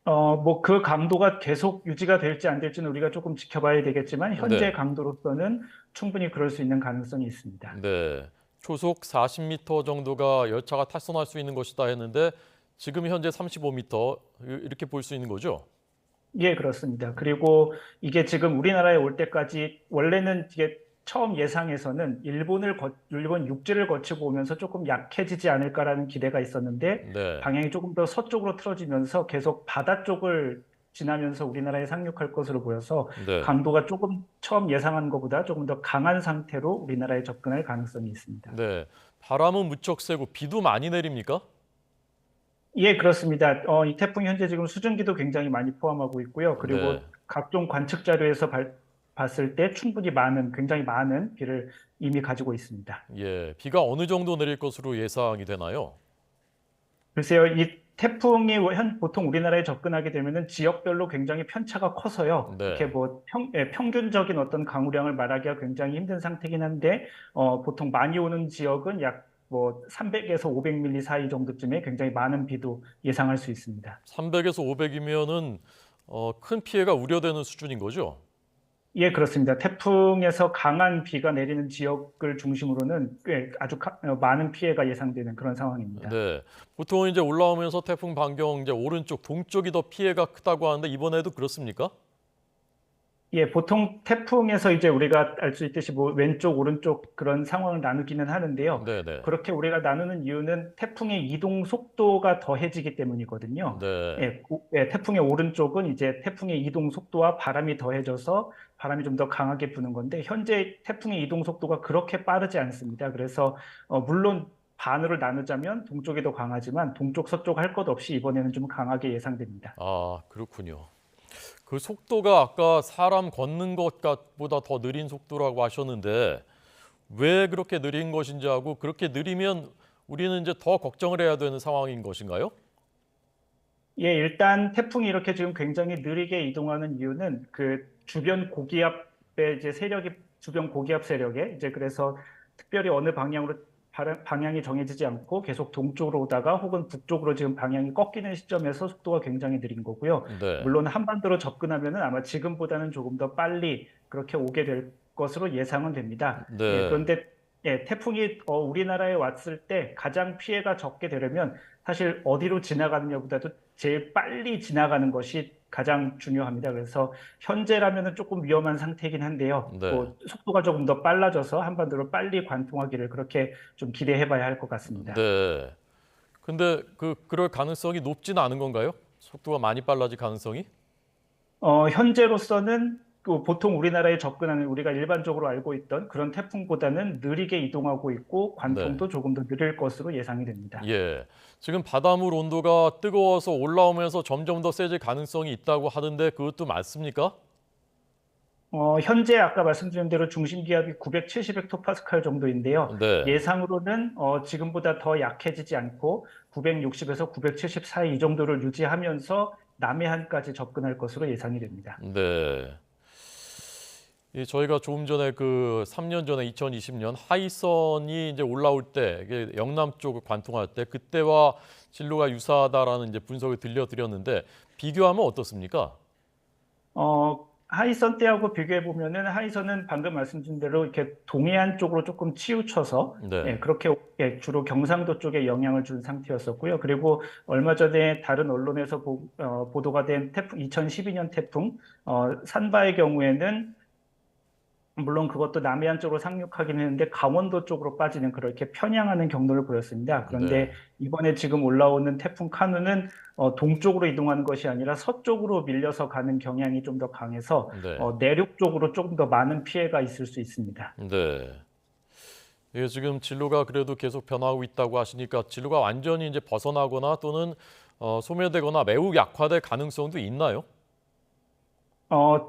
뭐 그 강도가 계속 유지가 될지 안 될지는 우리가 조금 지켜봐야 되겠지만 현재 네. 강도로서는 충분히 그럴 수 있는 가능성이 있습니다. 네, 초속 40m 정도가 열차가 탈선할 수 있는 것이다 했는데 지금 현재 35m 이렇게 볼 수 있는 거죠? 예, 그렇습니다. 그리고 이게 지금 우리나라에 올 때까지 원래는 이게 처음 예상에서는 일본 육지를 거치고 오면서 조금 약해지지 않을까라는 기대가 있었는데 네. 방향이 조금 더 서쪽으로 틀어지면서 계속 바다 쪽을 지나면서 우리나라에 상륙할 것으로 보여서 네. 강도가 조금 처음 예상한 것보다 조금 더 강한 상태로 우리나라에 접근할 가능성이 있습니다. 네, 바람은 무척 세고 비도 많이 내립니까? 예, 그렇습니다. 이 태풍 현재 지금 수증기도 굉장히 많이 포함하고 있고요. 그리고 네. 각종 관측 자료에서 봤을 때 굉장히 많은 비를 이미 가지고 있습니다. 예, 비가 어느 정도 내릴 것으로 예상이 되나요? 글쎄요, 이 태풍이 보통 우리나라에 접근하게 되면은 지역별로 굉장히 편차가 커서요. 네. 이렇게 뭐 평균적인 어떤 강우량을 말하기가 굉장히 힘든 상태긴 한데, 보통 많이 오는 지역은 약 뭐 300에서 500mm 사이 정도쯤에 굉장히 많은 비도 예상할 수 있습니다. 300에서 500이면은 큰 피해가 우려되는 수준인 거죠? 예, 그렇습니다. 태풍에서 강한 비가 내리는 지역을 중심으로는 꽤 아주 많은 피해가 예상되는 그런 상황입니다. 네, 보통 이제 올라오면서 태풍 반경 이제 오른쪽 동쪽이 더 피해가 크다고 하는데 이번에도 그렇습니까? 예, 보통 태풍에서 이제 우리가 알 수 있듯이 뭐 왼쪽, 오른쪽 그런 상황을 나누기는 하는데요. 네네. 그렇게 우리가 나누는 이유는 태풍의 이동 속도가 더해지기 때문이거든요. 네. 태풍의 오른쪽은 이제 태풍의 이동 속도와 바람이 더해져서 바람이 좀 더 강하게 부는 건데 현재 태풍의 이동 속도가 그렇게 빠르지 않습니다. 그래서 물론 반으로 나누자면 동쪽이 더 강하지만 동쪽, 서쪽 할 것 없이 이번에는 좀 강하게 예상됩니다. 그렇군요. 그 속도가 아까 사람 걷는 것보다 더 느린 속도라고 하셨는데 왜 그렇게 느린 것인지 하고 그렇게 느리면 우리는 이제 더 걱정을 해야 되는 상황인 것인가요? 예, 일단 태풍이 이렇게 지금 굉장히 느리게 이동하는 이유는 그 주변 고기압의 이제 주변 고기압 세력에 이제 그래서 특별히 어느 방향으로 방향이 정해지지 않고 계속 동쪽으로 오다가 혹은 북쪽으로 지금 방향이 꺾이는 시점에서 속도가 굉장히 느린 거고요. 네. 물론 한반도로 접근하면은 아마 지금보다는 조금 더 빨리 그렇게 오게 될 것으로 예상은 됩니다. 네. 예, 그런데 태풍이 우리나라에 왔을 때 가장 피해가 적게 되려면 사실 어디로 지나가느냐보다도 제일 빨리 지나가는 것이 가장 중요합니다. 그래서 현재라면은 조금 위험한 상태이긴 한데요. 네. 속도가 조금 더 빨라져서 한반도로 빨리 관통하기를 그렇게 좀 기대해봐야 할 것 같습니다. 네. 근데 그럴 가능성이 높지는 않은 건가요? 속도가 많이 빨라질 가능성이? 현재로서는 보통 우리나라에 접근하는 우리가 일반적으로 알고 있던 그런 태풍보다는 느리게 이동하고 있고 관통도 조금 더 느릴 것으로 예상이 됩니다. 예. 지금 바닷물 온도가 뜨거워서 올라오면서 점점 더 세질 가능성이 있다고 하던데 그것도 맞습니까? 현재 아까 말씀드린 대로 중심 기압이 970헥토파스칼 정도인데요. 네. 예상으로는 지금보다 더 약해지지 않고 960에서 970 사이 이 정도를 유지하면서 남해안까지 접근할 것으로 예상이 됩니다. 네. 저희가 조금 전에 3년 전에 2020년 하이선이 이제 올라올 때 이게 영남 쪽을 관통할 때 그때와 진로가 유사하다라는 이제 분석을 들려드렸는데 비교하면 어떻습니까? 하이선 때하고 비교해 보면은 하이선은 방금 말씀드린 대로 이렇게 동해안 쪽으로 조금 치우쳐서 네. 그렇게 주로 경상도 쪽에 영향을 준 상태였었고요. 그리고 얼마 전에 다른 언론에서 보도가 된 2012년 태풍 산바의 경우에는 물론 그것도 남해안 쪽으로 상륙하긴 했는데 강원도 쪽으로 빠지는 그렇게 편향하는 경로를 보였습니다. 그런데 네. 이번에 지금 올라오는 태풍 카누는 동쪽으로 이동하는 것이 아니라 서쪽으로 밀려서 가는 경향이 좀 더 강해서 네. 내륙 쪽으로 조금 더 많은 피해가 있을 수 있습니다. 네. 이게 지금 진로가 그래도 계속 변하고 있다고 하시니까 진로가 완전히 이제 벗어나거나 또는 소멸되거나 매우 약화될 가능성도 있나요?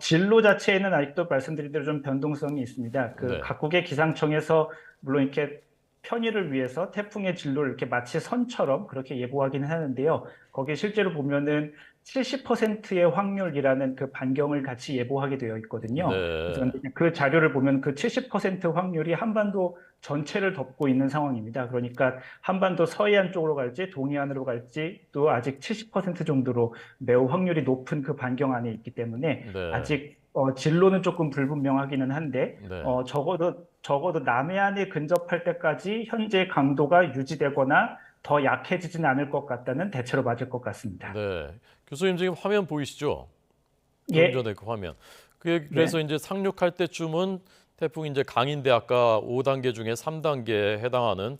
진로 자체에는 아직도 말씀드린 대로 좀 변동성이 있습니다. 네. 각국의 기상청에서 물론 이렇게 편의를 위해서 태풍의 진로를 이렇게 마치 선처럼 그렇게 예보하기는 하는데요. 거기에 실제로 보면은 70%의 확률이라는 그 반경을 같이 예보하게 되어 있거든요. 네. 그래서 그 자료를 보면 그 70% 확률이 한반도 전체를 덮고 있는 상황입니다. 그러니까 한반도 서해안 쪽으로 갈지 동해안으로 갈지 또 아직 70% 정도로 매우 확률이 높은 그 반경 안에 있기 때문에 네. 아직 진로는 조금 불분명하기는 한데 네. 적어도 남해안에 근접할 때까지 현재 강도가 유지되거나 더 약해지진 않을 것 같다는 대체로 맞을 것 같습니다. 네. 교수님 지금 화면 보이시죠? 예. 좀 전에 그 화면. 그래서 이제 상륙할 때쯤은 태풍이 이제 강인데 아까 5단계 중에 3단계에 해당하는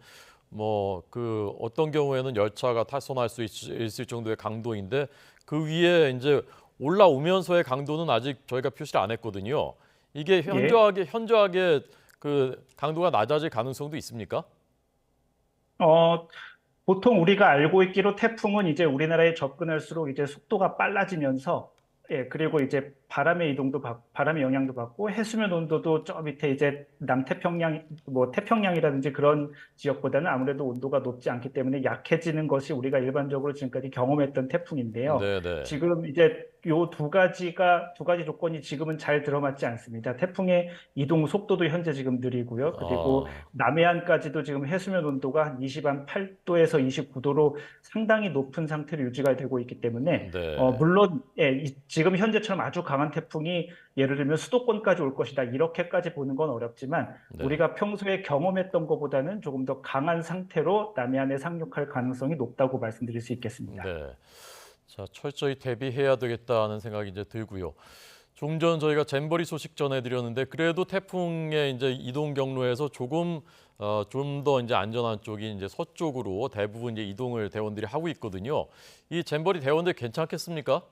어떤 경우에는 열차가 탈선할 수 있을 정도의 강도인데 그 위에 이제 올라오면서의 강도는 아직 저희가 표시를 안 했거든요. 이게 현저하게 그 강도가 낮아질 가능성도 있습니까? 보통 우리가 알고 있기로 태풍은 이제 우리나라에 접근할수록 이제 속도가 빨라지면서 그리고 이제 바람의 영향도 받고 해수면 온도도 저 밑에 이제 남태평양 태평양이라든지 그런 지역보다는 아무래도 온도가 높지 않기 때문에 약해지는 것이 우리가 일반적으로 지금까지 경험했던 태풍인데요. 네. 지금 이제 요 두 가지 조건이 지금은 잘 들어맞지 않습니다. 태풍의 이동 속도도 현재 지금 느리고요. 그리고 남해안까지도 지금 해수면 온도가 한 28도에서 29도로 상당히 높은 상태로 유지가 되고 있기 때문에 네. 물론 지금 현재처럼 아주 강한 태풍이 예를 들면 수도권까지 올 것이다 이렇게까지 보는 건 어렵지만 네. 우리가 평소에 경험했던 것보다는 조금 더 강한 상태로 남해안에 상륙할 가능성이 높다고 말씀드릴 수 있겠습니다. 네. 자, 철저히 대비해야 되겠다는 생각이 이제 들고요. 좀 전 저희가 잼버리 소식 전해드렸는데 그래도 태풍의 이제 이동 경로에서 조금 좀 더 이제 안전한 쪽인 이제 서쪽으로 대부분 이제 이동을 대원들이 하고 있거든요. 이 잼버리 대원들 괜찮겠습니까?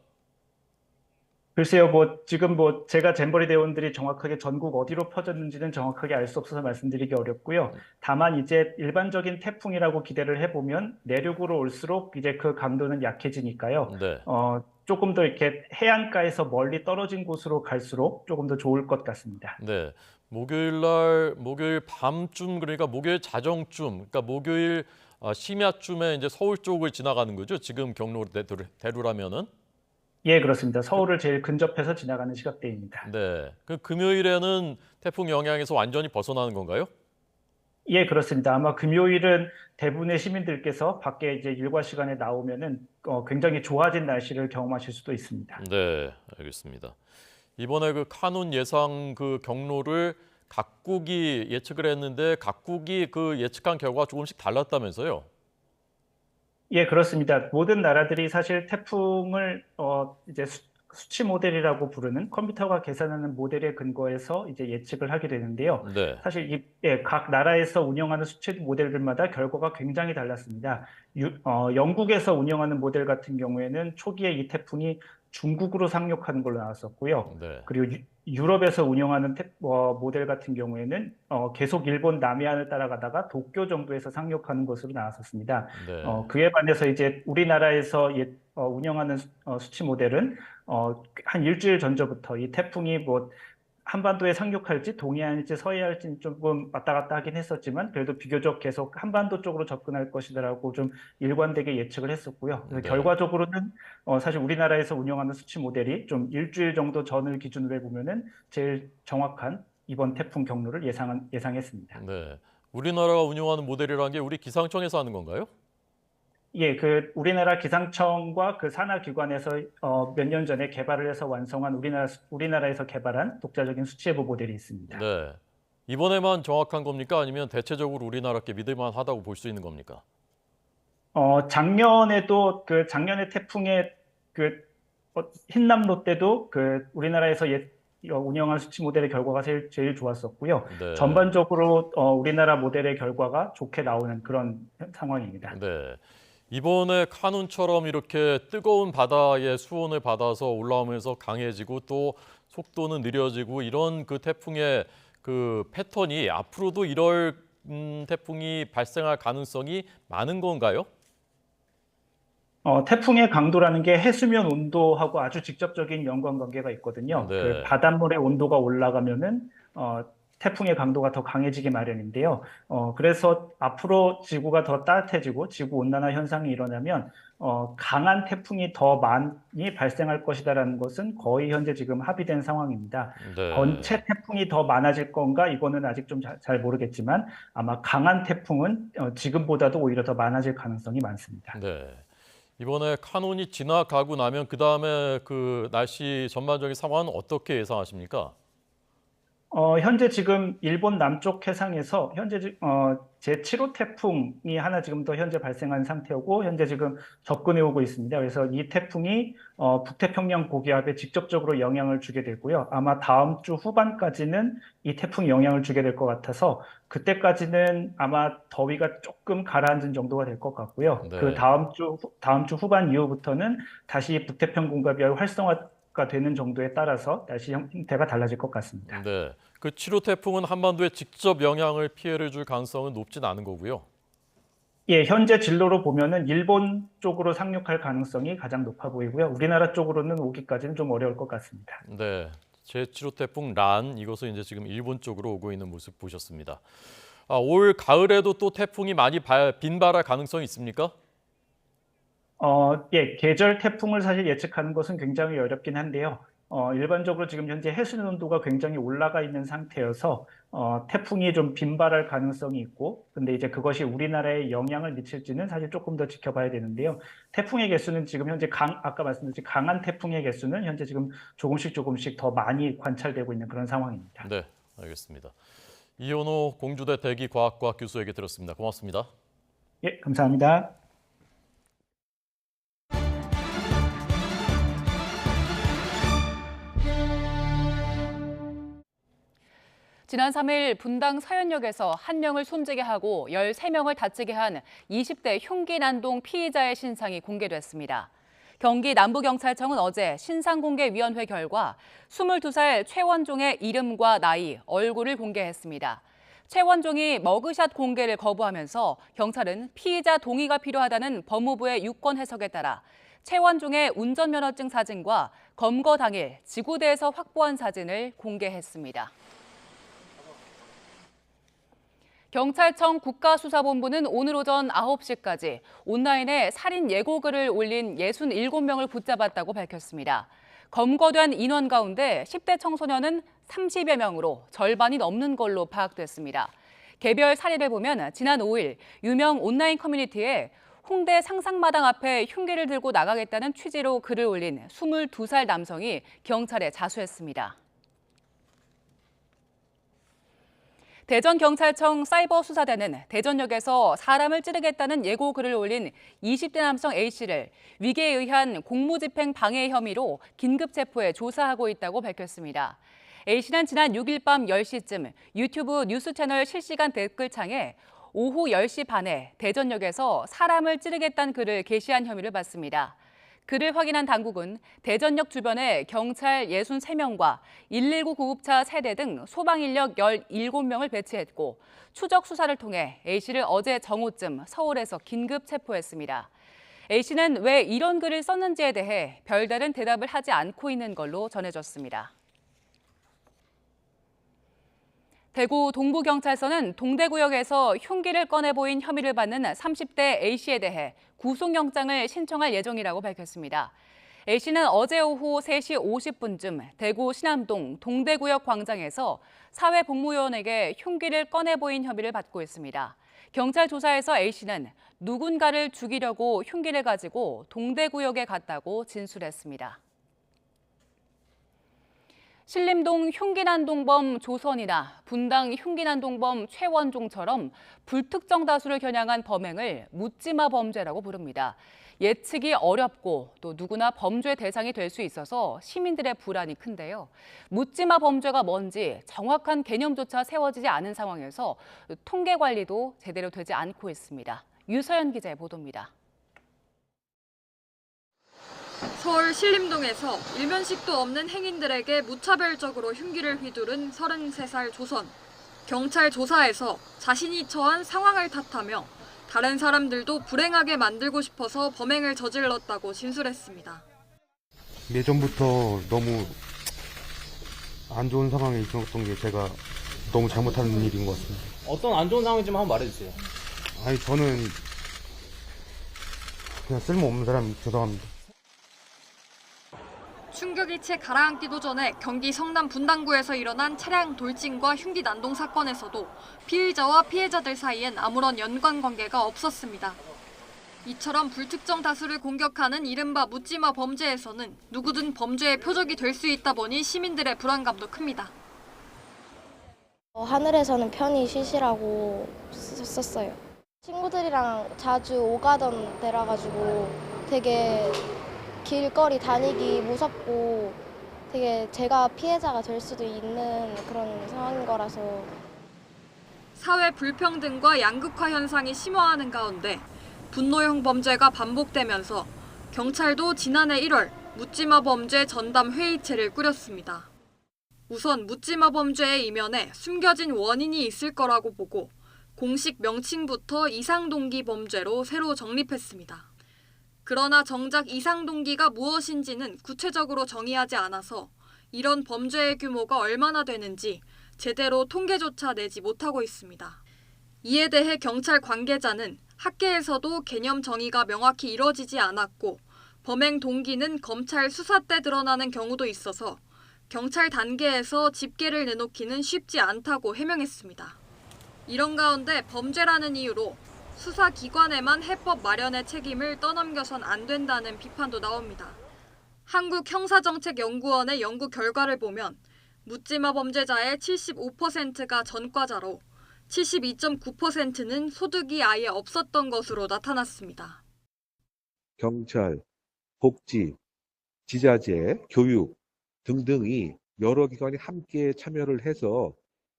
글쎄요, 지금 제가 잼버리 대원들이 정확하게 전국 어디로 퍼졌는지는 정확하게 알 수 없어서 말씀드리기 어렵고요. 다만 이제 일반적인 태풍이라고 기대를 해보면 내륙으로 올수록 이제 그 강도는 약해지니까요. 네. 조금 더 이렇게 해안가에서 멀리 떨어진 곳으로 갈수록 조금 더 좋을 것 같습니다. 네. 목요일 밤쯤 그러니까 목요일 자정쯤, 그러니까 목요일 심야쯤에 이제 서울 쪽을 지나가는 거죠. 지금 경로대로라면은. 예, 그렇습니다. 서울을 제일 근접해서 지나가는 시각대입니다. 네. 그 금요일에는 태풍 영향에서 완전히 벗어나는 건가요? 예, 그렇습니다. 아마 금요일은 대부분의 시민들께서 밖에 이제 일과 시간에 나오면은 굉장히 좋아진 날씨를 경험하실 수도 있습니다. 네, 알겠습니다. 이번에 그 카눈 예상 그 경로를 각국이 예측을 했는데 각국이 그 예측한 결과가 조금씩 달랐다면서요? 예, 그렇습니다. 모든 나라들이 사실 태풍을 이제 수치 모델이라고 부르는 컴퓨터가 계산하는 모델에 근거해서 이제 예측을 하게 되는데요. 네. 사실 각 나라에서 운영하는 수치 모델들마다 결과가 굉장히 달랐습니다. 영국에서 운영하는 모델 같은 경우에는 초기에 이 태풍이 중국으로 상륙하는 걸로 나왔었고요. 네. 그리고 유럽에서 운영하는 모델 같은 경우에는 계속 일본 남해안을 따라가다가 도쿄 정도에서 상륙하는 것으로 나왔었습니다. 네. 그에 반해서 이제 우리나라에서 운영하는 수치 모델은 한 일주일 전부터 이 태풍이 한반도에 상륙할지 동해안일지 서해안일지 조금 왔다 갔다 하긴 했었지만 그래도 비교적 계속 한반도 쪽으로 접근할 것이다라고 좀 일관되게 예측을 했었고요. 그래서 네. 결과적으로는 사실 우리나라에서 운영하는 수치 모델이 좀 일주일 정도 전을 기준으로 해보면은 제일 정확한 이번 태풍 경로를 예상했습니다. 네. 우리나라가 운영하는 모델이라는 게 우리 기상청에서 하는 건가요? 예, 우리나라 기상청과 그 산하 기관에서 몇 년 전에 개발을 해서 완성한 우리나라에서 개발한 독자적인 수치예보 모델이 있습니다. 네. 이번에만 정확한 겁니까? 아니면 대체적으로 우리나라께 믿을만 하다고 볼 수 있는 겁니까? 작년에도 작년에 태풍의 흰남노 때도 우리나라에서 운영한 수치 모델의 결과가 제일 좋았었고요. 네. 전반적으로 우리나라 모델의 결과가 좋게 나오는 그런 상황입니다. 네. 이번에 카눈처럼 이렇게 뜨거운 바다의 수온을 받아서 올라오면서 강해지고 또 속도는 느려지고 이런 그 태풍의 그 패턴이 앞으로도 이럴 태풍이 발생할 가능성이 많은 건가요? 태풍의 강도라는 게 해수면 온도하고 아주 직접적인 연관관계가 있거든요. 네. 그 바닷물의 온도가 올라가면은 태풍의 강도가 더 강해지기 마련인데요. 그래서 앞으로 지구가 더 따뜻해지고 지구 온난화 현상이 일어나면 강한 태풍이 더 많이 발생할 것이다라는 것은 거의 현재 지금 합의된 상황입니다. 네. 전체 태풍이 더 많아질 건가 이거는 아직 좀 잘 모르겠지만 아마 강한 태풍은 지금보다도 오히려 더 많아질 가능성이 많습니다. 네. 이번에 카눈이 지나가고 나면 그 다음에 그 날씨 전반적인 상황은 어떻게 예상하십니까? 현재 지금 일본 남쪽 해상에서 현재 제7호 태풍이 하나 지금 더 현재 발생한 상태고 현재 지금 접근해 오고 있습니다. 그래서 이 태풍이 북태평양 고기압에 직접적으로 영향을 주게 되고요. 아마 다음 주 후반까지는 이 태풍이 영향을 주게 될 것 같아서 그때까지는 아마 더위가 조금 가라앉은 정도가 될 것 같고요. 네. 그 다음 주 후반 이후부터는 다시 북태평양 고기압이 활성화가 되는 정도에 따라서 날씨 형태가 달라질 것 같습니다. 네. 그 7호 태풍은 한반도에 직접 피해를 줄 가능성은 높진 않은 거고요. 예, 현재 진로로 보면은 일본 쪽으로 상륙할 가능성이 가장 높아 보이고요. 우리나라 쪽으로는 오기까지는 좀 어려울 것 같습니다. 네. 제7호 태풍 란 이것은 이제 지금 일본 쪽으로 오고 있는 모습 보셨습니다. 올 가을에도 또 태풍이 많이 빈발할 가능성이 있습니까? 예, 계절 태풍을 사실 예측하는 것은 굉장히 어렵긴 한데요. 일반적으로 지금 현재 해수면 온도가 굉장히 올라가 있는 상태여서 태풍이 좀 빈발할 가능성이 있고, 근데 이제 그것이 우리나라에 영향을 미칠지는 사실 조금 더 지켜봐야 되는데요. 태풍의 개수는 지금 현재 아까 말씀드린 강한 태풍의 개수는 현재 지금 조금씩 더 많이 관찰되고 있는 그런 상황입니다. 네, 알겠습니다. 이현호 공주대 대기과학과 교수에게 들었습니다. 고맙습니다. 예, 감사합니다. 지난 3일 분당 서현역에서 1명을 숨지게 하고 13명을 다치게 한 20대 흉기 난동 피의자의 신상이 공개됐습니다. 경기 남부경찰청은 어제 신상공개위원회 결과 22살 최원종의 이름과 나이, 얼굴을 공개했습니다. 최원종이 머그샷 공개를 거부하면서 경찰은 피의자 동의가 필요하다는 법무부의 유권 해석에 따라 최원종의 운전면허증 사진과 검거 당일 지구대에서 확보한 사진을 공개했습니다. 경찰청 국가수사본부는 오늘 오전 9시까지 온라인에 살인 예고글을 올린 67명을 붙잡았다고 밝혔습니다. 검거된 인원 가운데 10대 청소년은 30여 명으로 절반이 넘는 걸로 파악됐습니다. 개별 사례를 보면 지난 5일 유명 온라인 커뮤니티에 홍대 상상마당 앞에 흉기를 들고 나가겠다는 취지로 글을 올린 22살 남성이 경찰에 자수했습니다. 대전경찰청 사이버수사대는 대전역에서 사람을 찌르겠다는 예고글을 올린 20대 남성 A씨를 위계에 의한 공무집행 방해 혐의로 긴급 체포해 조사하고 있다고 밝혔습니다. A씨는 지난 6일 밤 10시쯤 유튜브 뉴스 채널 실시간 댓글창에 오후 10시 반에 대전역에서 사람을 찌르겠다는 글을 게시한 혐의를 받습니다. 그를 확인한 당국은 대전역 주변에 경찰 63명과 119 구급차 3대 등 소방 인력 17명을 배치했고 추적 수사를 통해 A씨를 어제 정오쯤 서울에서 긴급 체포했습니다. A씨는 왜 이런 글을 썼는지에 대해 별다른 대답을 하지 않고 있는 걸로 전해졌습니다. 대구 동부경찰서는 동대구역에서 흉기를 꺼내 보인 혐의를 받는 30대 A씨에 대해 구속영장을 신청할 예정이라고 밝혔습니다. A씨는 어제 오후 3시 50분쯤 대구 신암동 동대구역 광장에서 사회복무요원에게 흉기를 꺼내 보인 혐의를 받고 있습니다. 경찰 조사에서 A씨는 누군가를 죽이려고 흉기를 가지고 동대구역에 갔다고 진술했습니다. 신림동 흉기난동범 조선이나 분당 흉기난동범 최원종처럼 불특정 다수를 겨냥한 범행을 묻지마 범죄라고 부릅니다. 예측이 어렵고 또 누구나 범죄 대상이 될 수 있어서 시민들의 불안이 큰데요. 묻지마 범죄가 뭔지 정확한 개념조차 세워지지 않은 상황에서 통계 관리도 제대로 되지 않고 있습니다. 유서연 기자의 보도입니다. 서울 신림동에서 일면식도 없는 행인들에게 무차별적으로 흉기를 휘두른 33살 조선. 경찰 조사에서 자신이 처한 상황을 탓하며 다른 사람들도 불행하게 만들고 싶어서 범행을 저질렀다고 진술했습니다. 예전부터 너무 안 좋은 상황에 있었던 게 제가 너무 잘못한 일인 것 같습니다. 어떤 안 좋은 상황인지 한번 말해주세요. 아니, 저는 그냥 쓸모없는 사람이 죄송합니다. 충격이 채 가라앉기도 전에 경기 성남 분당구에서 일어난 차량 돌진과 흉기 난동 사건에서도 피의자와 피해자들 사이엔 아무런 연관관계가 없었습니다. 이처럼 불특정 다수를 공격하는 이른바 묻지마 범죄에서는 누구든 범죄의 표적이 될 수 있다 보니 시민들의 불안감도 큽니다. 하늘에서는 편히 쉬시라고 썼어요. 친구들이랑 자주 오가던 데라 가지고 되게 길거리 다니기 무섭고 되게 제가 피해자가 될 수도 있는 그런 상황인 거라서. 사회 불평등과 양극화 현상이 심화하는 가운데 분노형 범죄가 반복되면서 경찰도 지난해 1월 묻지마 범죄 전담 회의체를 꾸렸습니다. 우선 묻지마 범죄의 이면에 숨겨진 원인이 있을 거라고 보고 공식 명칭부터 이상동기 범죄로 새로 정립했습니다. 그러나 정작 이상동기가 무엇인지는 구체적으로 정의하지 않아서 이런 범죄의 규모가 얼마나 되는지 제대로 통계조차 내지 못하고 있습니다. 이에 대해 경찰 관계자는 학계에서도 개념 정의가 명확히 이뤄지지 않았고 범행 동기는 검찰 수사 때 드러나는 경우도 있어서 경찰 단계에서 집계를 내놓기는 쉽지 않다고 해명했습니다. 이런 가운데 범죄라는 이유로 수사기관에만 해법 마련의 책임을 떠넘겨선 안 된다는 비판도 나옵니다. 한국형사정책연구원의 연구 결과를 보면 묻지마 범죄자의 75%가 전과자로 72.9%는 소득이 아예 없었던 것으로 나타났습니다. 경찰, 복지, 지자체, 교육 등등이 여러 기관이 함께 참여를 해서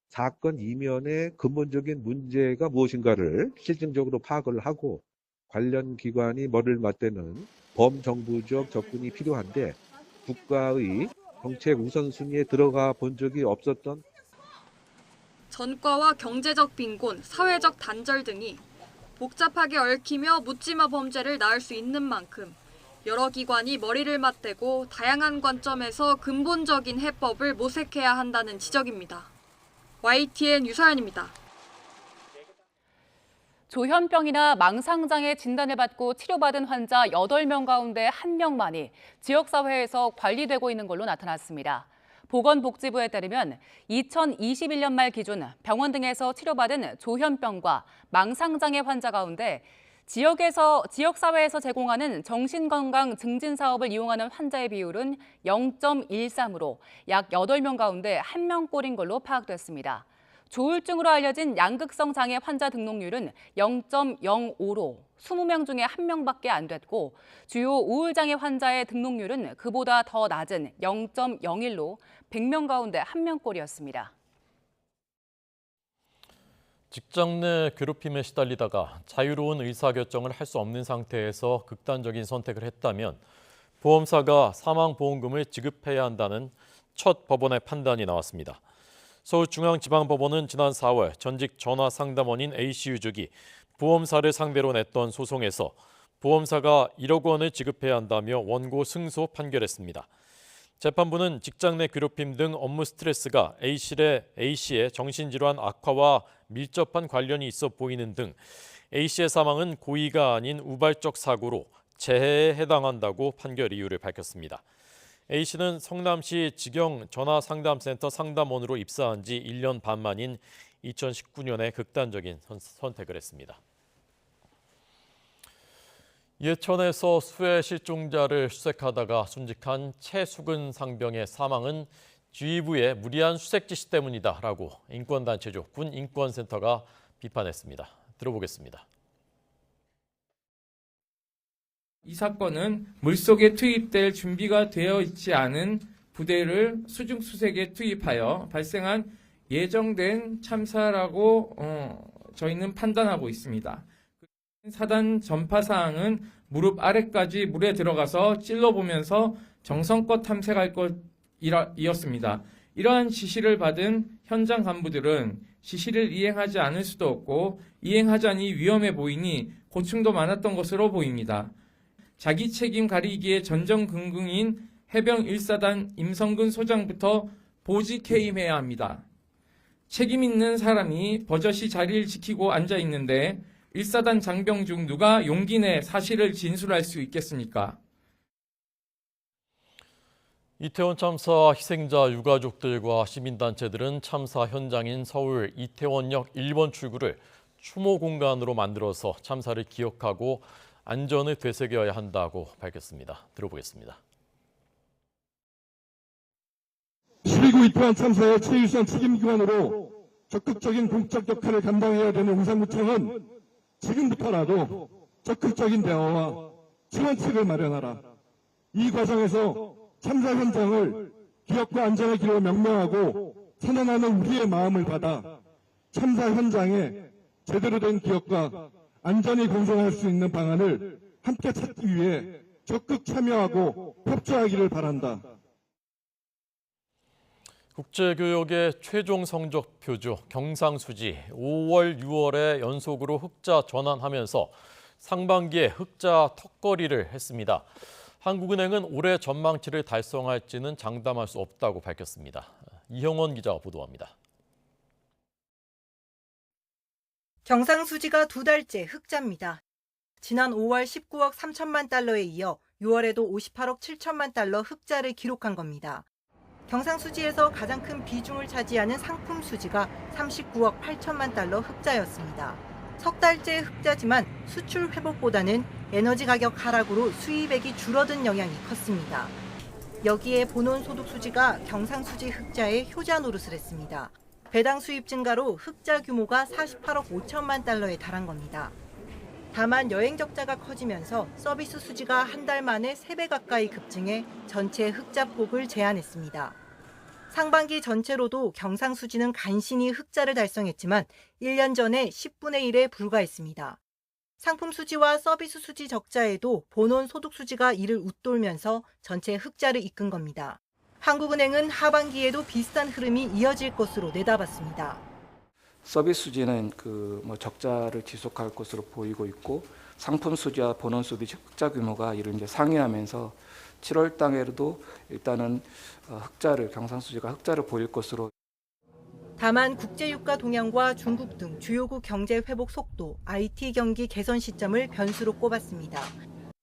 사건 이면의 근본적인 문제가 무엇인가를 실증적으로 파악을 하고 관련 기관이 머리를 맞대는 범정부적 접근이 필요한데 국가의 정책 우선순위에 들어가 본 적이 없었던 전과와 경제적 빈곤, 사회적 단절 등이 복잡하게 얽히며 묻지마 범죄를 낳을 수 있는 만큼 여러 기관이 머리를 맞대고 다양한 관점에서 근본적인 해법을 모색해야 한다는 지적입니다. YTN 유서연입니다. 조현병이나 망상장애 진단을 받고 치료받은 환자 8명 가운데 1명만이 지역사회에서 관리되고 있는 걸로 나타났습니다. 보건복지부에 따르면 2021년 말 기준 병원 등에서 치료받은 조현병과 망상장애 환자 가운데 지역사회에서 제공하는 정신건강 증진 사업을 이용하는 환자의 비율은 0.13으로 약 8명 가운데 1명꼴인 걸로 파악됐습니다. 조울증으로 알려진 양극성 장애 환자 등록률은 0.05로 20명 중에 1명밖에 안 됐고 주요 우울장애 환자의 등록률은 그보다 더 낮은 0.01로 100명 가운데 1명꼴이었습니다. 직장 내 괴롭힘에 시달리다가 자유로운 의사결정을 할 수 없는 상태에서 극단적인 선택을 했다면 보험사가 사망보험금을 지급해야 한다는 첫 법원의 판단이 나왔습니다. 서울중앙지방법원은 지난 4월 전직 전화상담원인 A씨 유족이 보험사를 상대로 냈던 소송에서 보험사가 1억 원을 지급해야 한다며 원고 승소 판결했습니다. 재판부는 직장 내 괴롭힘 등 업무 스트레스가 A씨의 정신질환 악화와 밀접한 관련이 있어 보이는 등 A씨의 사망은 고의가 아닌 우발적 사고로 재해에 해당한다고 판결 이유를 밝혔습니다. A씨는 성남시 직영 전화상담센터 상담원으로 입사한 지 1년 반 만인 2019년에 극단적인 선택을 했습니다. 예천에서 수해 실종자를 수색하다가 순직한 최수근 상병의 사망은 지휘부의 무리한 수색 지시 때문이다라고 인권단체죠. 군인권센터가 비판했습니다. 들어보겠습니다. 이 사건은 물속에 투입될 준비가 되어 있지 않은 부대를 수중수색에 투입하여 발생한 예정된 참사라고 저희는 판단하고 있습니다. 사단 전파 사항은 무릎 아래까지 물에 들어가서 찔러보면서 정성껏 탐색할 것이었습니다. 이러한 지시를 받은 현장 간부들은 지시를 이행하지 않을 수도 없고 이행하자니 위험해 보이니 고충도 많았던 것으로 보입니다. 자기 책임 가리기에 전전긍긍인 해병 1사단 임성근 소장부터 보직해임해야 합니다. 책임 있는 사람이 버젓이 자리를 지키고 앉아 있는데 1사단 장병 중 누가 용기 내 사실을 진술할 수 있겠습니까? 이태원 참사 희생자 유가족들과 시민단체들은 참사 현장인 서울 이태원역 1번 출구를 추모 공간으로 만들어서 참사를 기억하고 안전을 되새겨야 한다고 밝혔습니다. 들어보겠습니다. 12구 이태원 참사의 최유시한 책임기관으로 적극적인 공적 역할을 감당해야 되는 용산구청은 지금부터라도 적극적인 대화와 지원책을 마련하라. 이 과정에서 참사 현장을 기억과 안전의 길로 명명하고 선언하는 우리의 마음을 받아 참사 현장에 제대로 된 기억과 안전이 공존할 수 있는 방안을 함께 찾기 위해 적극 참여하고 협조하기를 바란다. 국제교역의 최종 성적표죠. 경상수지 5월, 6월에 연속으로 흑자 전환하면서 상반기에 흑자 턱걸이를 했습니다. 한국은행은 올해 전망치를 달성할지는 장담할 수 없다고 밝혔습니다. 이형원 기자가 보도합니다. 경상수지가 2달째 흑자입니다. 지난 5월 19억 3천만 달러에 이어 6월에도 58억 7천만 달러 흑자를 기록한 겁니다. 경상수지에서 가장 큰 비중을 차지하는 상품 수지가 39억 8천만 달러 흑자였습니다. 석 달째 흑자지만 수출 회복보다는 에너지 가격 하락으로 수입액이 줄어든 영향이 컸습니다. 여기에 본원 소득 수지가 경상수지 흑자에 효자 노릇을 했습니다. 배당 수입 증가로 흑자 규모가 48억 5천만 달러에 달한 겁니다. 다만 여행 적자가 커지면서 서비스 수지가 한 달 만에 3배 가까이 급증해 전체 흑자 폭을 제한했습니다. 상반기 전체로도 경상수지는 간신히 흑자를 달성했지만 1년 전에 10분의 1에 불과했습니다. 상품 수지와 서비스 수지 적자에도 본원 소득 수지가 이를 웃돌면서 전체 흑자를 이끈 겁니다. 한국은행은 하반기에도 비슷한 흐름이 이어질 것으로 내다봤습니다. 서비스 수지는 적자를 지속할 것으로 보이고 있고 상품 수지와 본원 수지 흑자 규모가 이를 이제 상회하면서 7월 달에도 일단은 경상수지가 흑자를 보일 것으로. 다만 국제유가 동향과 중국 등 주요국 경제 회복 속도, IT 경기 개선 시점을 변수로 꼽았습니다.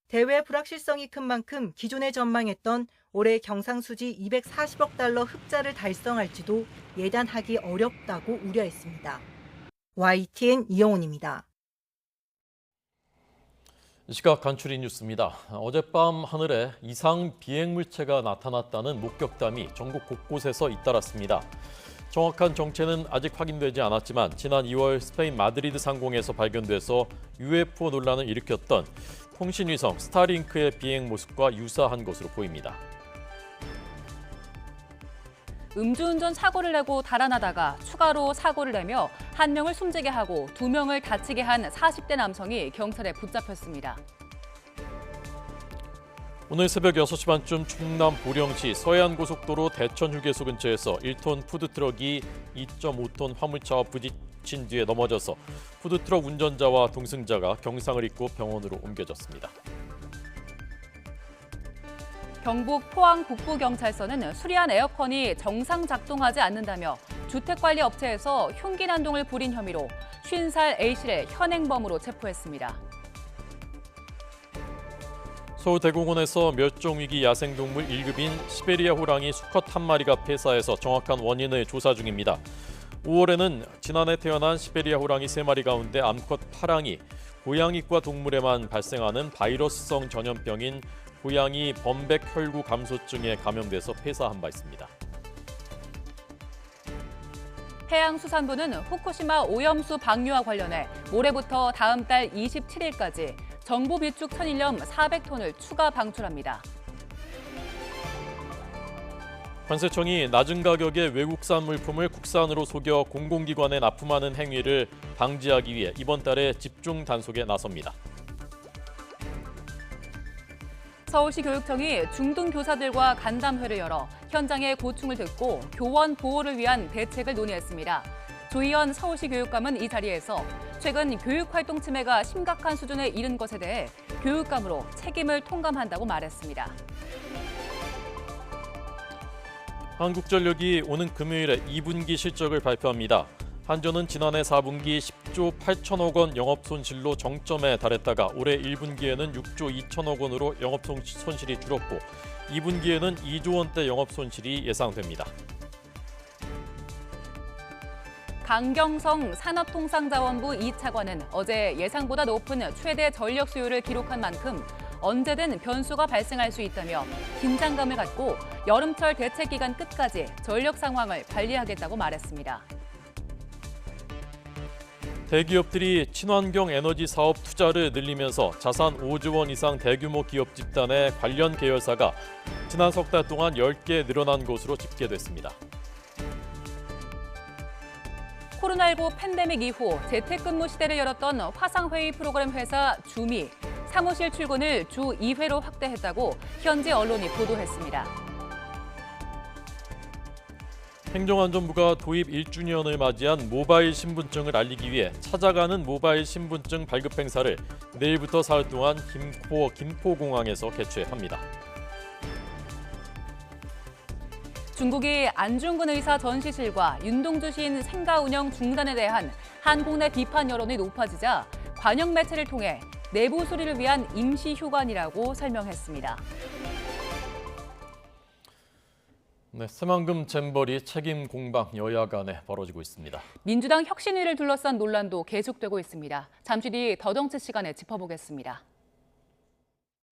대외 불확실성이 큰 만큼 기존에 전망했던 올해 경상수지 240억 달러 흑자를 달성할지도 예단하기 어렵다고 우려했습니다. YTN 이영훈입니다. 이 시각 간추린 뉴스입니다. 어젯밤 하늘에 이상 비행물체가 나타났다는 목격담이 전국 곳곳에서 잇따랐습니다. 정확한 정체는 아직 확인되지 않았지만 지난 2월 스페인 마드리드 상공에서 발견돼서 UFO 논란을 일으켰던 통신위성 스타링크의 비행 모습과 유사한 것으로 보입니다. 음주운전 사고를 내고 달아나다가 추가로 사고를 내며 1명을 숨지게 하고 2명을 다치게 한 40대 남성이 경찰에 붙잡혔습니다. 오늘 새벽 6시 반쯤 충남 보령시 서해안고속도로 대천휴게소 근처에서 1톤 푸드트럭이 2.5톤 화물차와 부딪힌 뒤에 넘어져서 푸드트럭 운전자와 동승자가 경상을 입고 병원으로 옮겨졌습니다. 경북 포항 북부경찰서는 수리한 에어컨이 정상 작동하지 않는다며 주택관리업체에서 흉기 난동을 부린 혐의로 50살 A씨를 현행범으로 체포했습니다. 서울대공원에서 멸종위기 야생동물 1급인 시베리아 호랑이 수컷 한 마리가 폐사해서 정확한 원인을 조사 중입니다. 5월에는 지난해 태어난 시베리아 호랑이 3마리 가운데 암컷 파랑이 고양이과 동물에만 발생하는 바이러스성 전염병인 고양이 범백 혈구 감소증에 감염돼서 폐사한 바 있습니다. 해양수산부는 후쿠시마 오염수 방류와 관련해 모레부터 다음 달 27일까지 정부 비축 천일염 400톤을 추가 방출합니다. 관세청이 낮은 가격의 외국산 물품을 국산으로 속여 공공기관에 납품하는 행위를 방지하기 위해 이번 달에 집중 단속에 나섭니다. 서울시 교육청이 중등 교사들과 간담회를 열어 현장의 고충을 듣고 교원 보호를 위한 대책을 논의했습니다. 조희연 서울시 교육감은 이 자리에서 최근 교육활동 침해가 심각한 수준에 이른 것에 대해 교육감으로 책임을 통감한다고 말했습니다. 한국전력이 오는 금요일에 2분기 실적을 발표합니다. 한전은 지난해 4분기 10조 8천억 원 영업 손실로 정점에 달했다가 올해 1분기에는 6조 2천억 원으로 영업 손실이 줄었고 2분기에는 2조 원대 영업 손실이 예상됩니다. 강경성 산업통상자원부 2차관은 어제 예상보다 높은 최대 전력 수요를 기록한 만큼 언제든 변수가 발생할 수 있다며 긴장감을 갖고 여름철 대책 기간 끝까지 전력 상황을 관리하겠다고 말했습니다. 대기업들이 친환경 에너지 사업 투자를 늘리면서 자산 5조 원 이상 대규모 기업 집단의 관련 계열사가 지난 석 달 동안 10개 늘어난 것으로 집계됐습니다. 코로나19 팬데믹 이후 재택근무 시대를 열었던 화상회의 프로그램 회사 줌이 사무실 출근을 주 2회로 확대했다고 현지 언론이 보도했습니다. 행정안전부가 도입 1주년을 맞이한 모바일 신분증을 알리기 위해 찾아가는 모바일 신분증 발급 행사를 내일부터 사흘 동안 김포공항에서 개최합니다. 중국이 안중근 의사 전시실과 윤동주 시인 생가 운영 중단에 대한 한국 내 비판 여론이 높아지자 관영 매체를 통해 내부 수리를 위한 임시 휴관이라고 설명했습니다. 네, 새만금 잼버리 책임 공방 여야 간에 벌어지고 있습니다. 민주당 혁신위를 둘러싼 논란도 계속되고 있습니다. 잠시 뒤 더 정치 시간에 짚어보겠습니다.